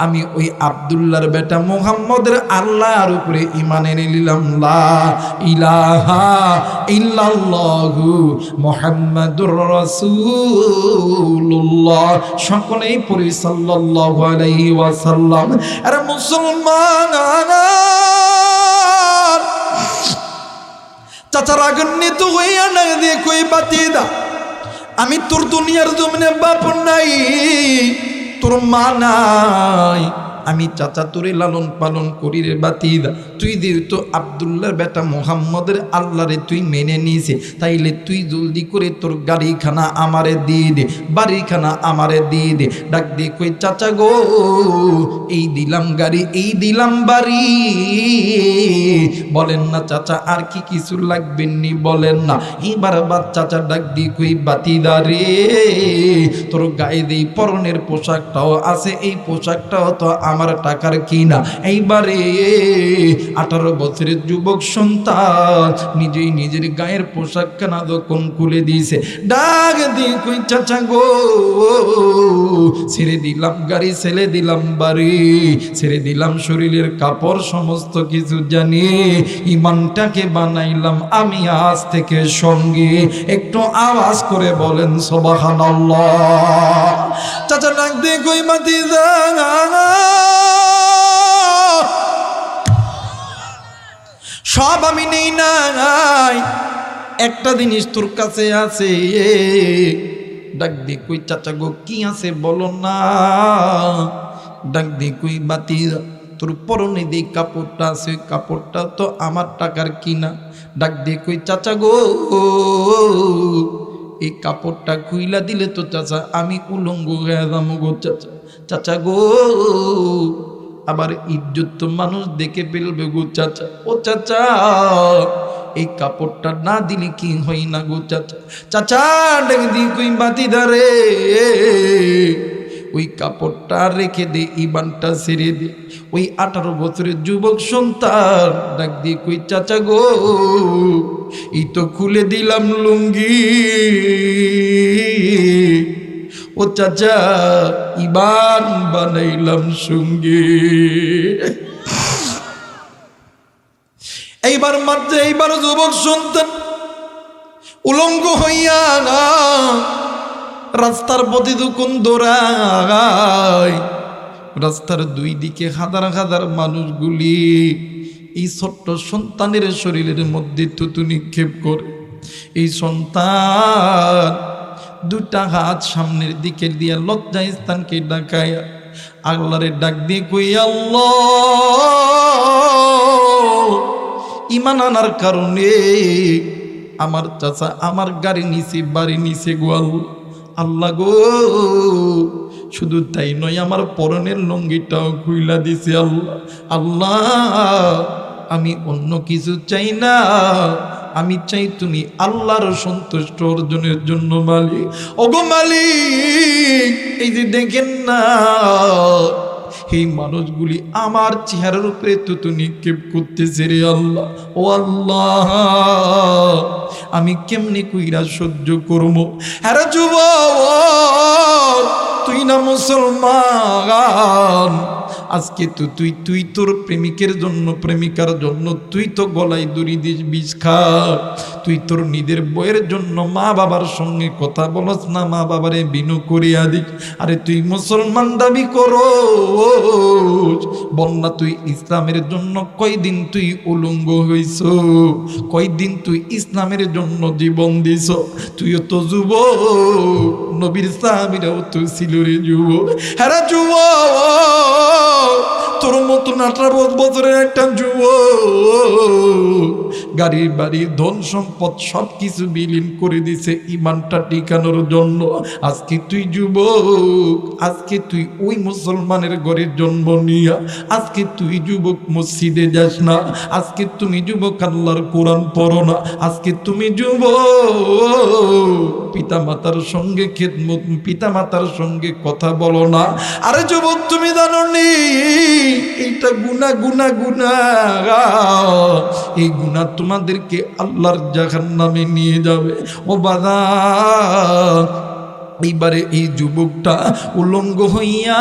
আমি ওই আব্দুল্লাহর বেটা মুহাম্মদের আল্লাহর উপরে ঈমান এনে নিলাম। লা ইলাহা ইল্লাল্লাহু মুহাম্মাদুর রাসূলুল্লাহ। সকলেই পড়ি সাল্লাল্লাহু আলাইহি ওয়াসাল্লাম। আরে মুসলমান, চাচা রাগান্বিত হইয়া না দিয়ে কই বাতিদা, আমি তোর দুনিয়ার জমিনে বাপ নাই, তোর মা নাই, আমি চাচা তোরে লালন পালন করি রে বাতিদা। তুই যেহেতু আব্দুল্লাহর বেটা মুহাম্মদের আল্লাহরে তুই মেনে নিয়েছে, তাইলে তুই জলদি করে তোর গাড়িখানা আমারে দিয়ে দে, বাড়িখানা আমারে দিয়ে দে। ডাক দিয়ে কই চাচা গো, এই দিলাম গাড়ি, এই দিলাম বাড়ি, বলেন না চাচা আর কি কিছু লাগবেননি বলেন না? এবার চাচা ডাক দিয়ে কই বাতিদা রে, তোর গায়ে দেই পরনের পোশাকটাও আছে, এই পোশাকটাও তো আমার টাকার কিনা। এইবারে 18 বছরের যুবক সন্তান নিজেই নিজের গায়ের পোশাক কেনা যখন খুলে দিয়েছে, ডাক দিয়ে কই চাচা গো, ছেড়ে দিলাম গাড়ি, ছেড়ে দিলাম বাড়ি, ছেড়ে দিলাম শরীরের কাপড়, সমস্ত কিছু জানি, ইমানটাকে বানাইলাম আমি আজ থেকে সঙ্গী। একটু আওয়াজ করে বলেন সুবহানাল্লাহ। চাচা ডাক দিয়ে কই বাতিজা, সব আমি নেই নাই, একটা জিনিস তোর কাছে আছে। ডাক দি কই চাচা গো কি আছে বলো না। ডাক দি কই বাতি তোর পরনে যে কাপড়টা আছে কাপড়টা তো আমার টাকার কিনা। ডাক দি কই চাচা গো এই কাপড়টা খুইলা দিলে তো চাচা আমি উলঙ্গ হয়ে যাবো গো চাচা। চাচা গো আবার ইজ্জত তো মানুষ দেখে ফেলবে গো চাচা। ও চাচা এই কাপড়টা না দিলে কি হয় না গো চাচা। চাচা ডেকে দি কই বাতি ধারে ওই কাপড়টা রেখে দে, ইবানটা ছেড়ে দে। ওই 18 বছরের যুবক সন্তান ডাক দিয়ে কই চাচা গো এই তো খুলে দিলাম লুঙ্গি। ও চাচা ইবান বানাইলাম সঙ্গী। এইবার মাত্র এইবার যুবক সন্তান উলঙ্গ হইয়া রাস্তার পথে যখন দৌড়ায়, রাস্তার দুই দিকে হাজার হাজার মানুষগুলি এই ছোট্ট সন্তানের শরীরের মধ্যে থুতু নিক্ষেপ করে। এই সন্তান দুটা হাত সামনের দিকে দিয়া লজ্জা স্থানকে ডাকায়া আল্লাহরে ডাক দিয়ে কই আল্লাহ ঈমান আনার কারণে আমার চাচা আমার গাড়ি নিচে বাড়ি নিচে গো আল্লাহ গো। শুধু তাই নয় আমার পরনের লুঙ্গিটাও খুইলা দিছে আল্লাহ। আল্লাহ আমি অন্য কিছু চাই না, আমি চাই তুমি আল্লাহর সন্তুষ্ট অর্জনের জন্য মালিক। ওগো মালিক এই যে দেখেন না এই মানুষগুলি আমার চেহারার উপরে তুতু নিক্ষেপ করতেছে রে আল্লাহ। ও আল্লাহ আমি কেমনি কইরা সহ্য করবো। হ্যাঁ যুবক তুই না মুসলমান, আজকে তো তুই তোর প্রেমিকের জন্য প্রেমিকার জন্য তুই তো গলায় দড়ি দিস বিষ খা। তুই তোর নিজের বইয়ের জন্য মা বাবার সঙ্গে কথা বলস না, মা বাবারে বিনু করিয়া দিস। আরে তুই মুসলমান দাবি করো বল না তুই ইসলামের জন্য কয়দিন তুই উলঙ্গ হইছ, কয়দিন তুই ইসলামের জন্য জীবন দিস। তুইও তো যুবক, নবীর সাহাবীরাও তো ছিল রে যুবক। হ্যাঁ যুবক তোর মতো 18 বছরের একটা যুবক গাড়ি বাড়ি ধন সম্পদ সবকিছু বিলীন করে দিছে ইমানটা টিকানোর জন্য। আজকে তুই যুবক, আজকে তুই ওই মুসলমানের ঘরের জন্ম নিয়া আজকে তুই যুবক মসজিদে যাস না, আজকে তুমি যুবক আল্লাহর কোরআন পড়ো না, আজকে তুমি যুবক পিতা মাতার সঙ্গে খেদমত পিতা মাতার সঙ্গে কথা বলো না। আরে যুবক তুমি জানো নি এইটা গুনাহ গুনাহ গুনাহ, এই গুনাহ তোমাদেরকে আল্লাহর জাহান্নামে নিয়ে যাবে। ও বাজার এইবারে এই যুবকটা উলঙ্গ হইয়া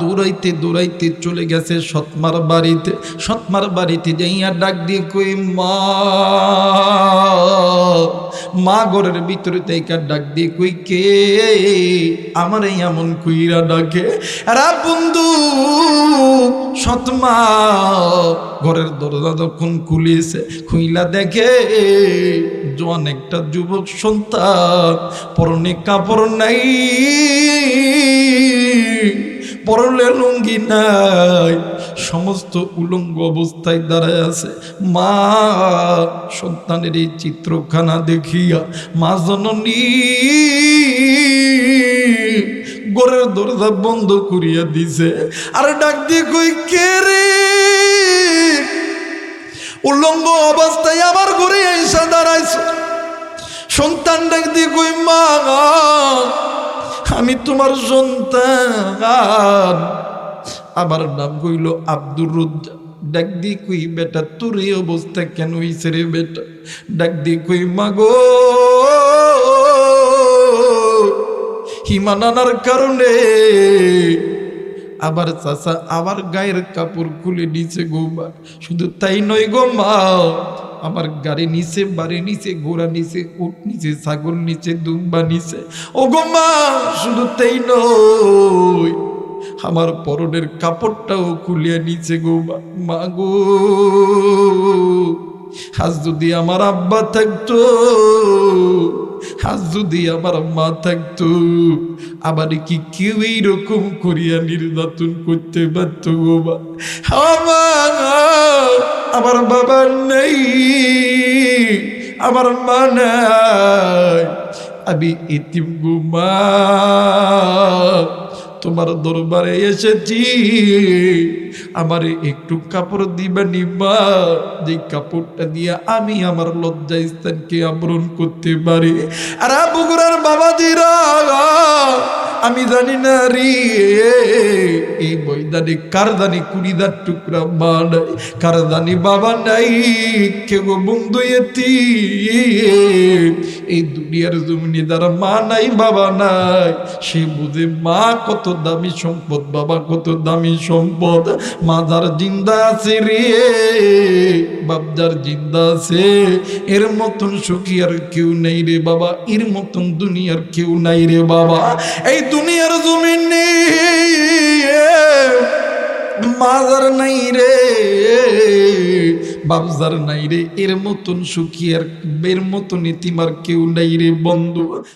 দৌড়াইতে দৌড়াইতে চলে গেছে সৎমার বাড়িতে। সৎমার বাড়িতে যাইয়া ডাক দিয়ে কই মা, মা ঘরের ভিতরে তাইকা ডাক দিয়ে কই কে আমার এমন কইরা ডাকে। রা বন্ধু সৎমা ঘরের দরজা যখন খুলেছে খুইলা দেখে জোয়ান একটা যুবক সন্তান, পরনে কাপড় নাই, পরলে লুঙ্গি নাই, সমস্ত উলঙ্গ অবস্থায় দাঁড়ায় আছে। মা সন্তানের এই চিত্রখানা দেখিয়া মা জননী ঘরের দরজা বন্ধ করিয়া দিছে। আর ডাক দিয়ে কই কে রে, উলঙ্গ অবস্থায় আমার ঘরে এসে দাঁড়াইছে। সন্তান ডাক দিয়ে কই মা আমি তোমার সন্তান, আমার নাম কইল আব্দুর রজ্জাক। ডাক দিয়ে কই বেটা তোর এই অবস্থা কেন হইছে রে বেটা। ডাক দিয়ে কই মা গো ঈমান আনার কারণে আবার চাচা আমার গায়ের কাপড় খুলে নিচে গো মা। শুধু তাই নয় গো মা, আমার গাড়ি নিচে বাড়ি নিচে ঘোড়া নিচে উট নিচে ছাগল নিচে দুম্বা নিচে। ও গো মা শুধু তাই নয় আমার পরনের কাপড়টাও খুলিয়া নিচে গো মা। গো আজ যদি আমার আব্বা থাকতো, আজ যদি আমার মা থাকতো, আবার কি কেউ এইরকম করিয়া নির্যাতন করতে পারতো গো মা? আমার বাবা নেই, আমার মা নাই, আমি এতিম গো মা। তোমার দরবারে এসেছি, আমারে একটু কাপড় দিবানি মা, যে কাপড়টা দিয়ে আমি আমার লজ্জা স্থানকে আবরণ করতে পারি। আর বগুড়ার বাবা দিরা, আমি জানি না রে এই ময়দানে কারদানি কুড়িদার টুকরা মা নাই, কারদানি বাবা নাই, কেউ বন্ধু এতি এই দুনিয়ার জমিনে যারা মা নাই বাবা নাই, সে বুঝে মা কত দামি সম্পদ, বাবা কত দামি সম্পদ। মা যার জিন্দা আছে রে, বাপ যার জিন্দা আছে, এর মতন সুখী আর কেউ নেই রে বাবা, এর মতন দুনিয়ার কেউ নাই রে বাবা। এই দুনিয়ার জমিনে মাজার নাই রে, বাবজার নাই রে, এর মতন সুখী আর এর মতন ইতিমার কেউ নাই রে বন্ধু।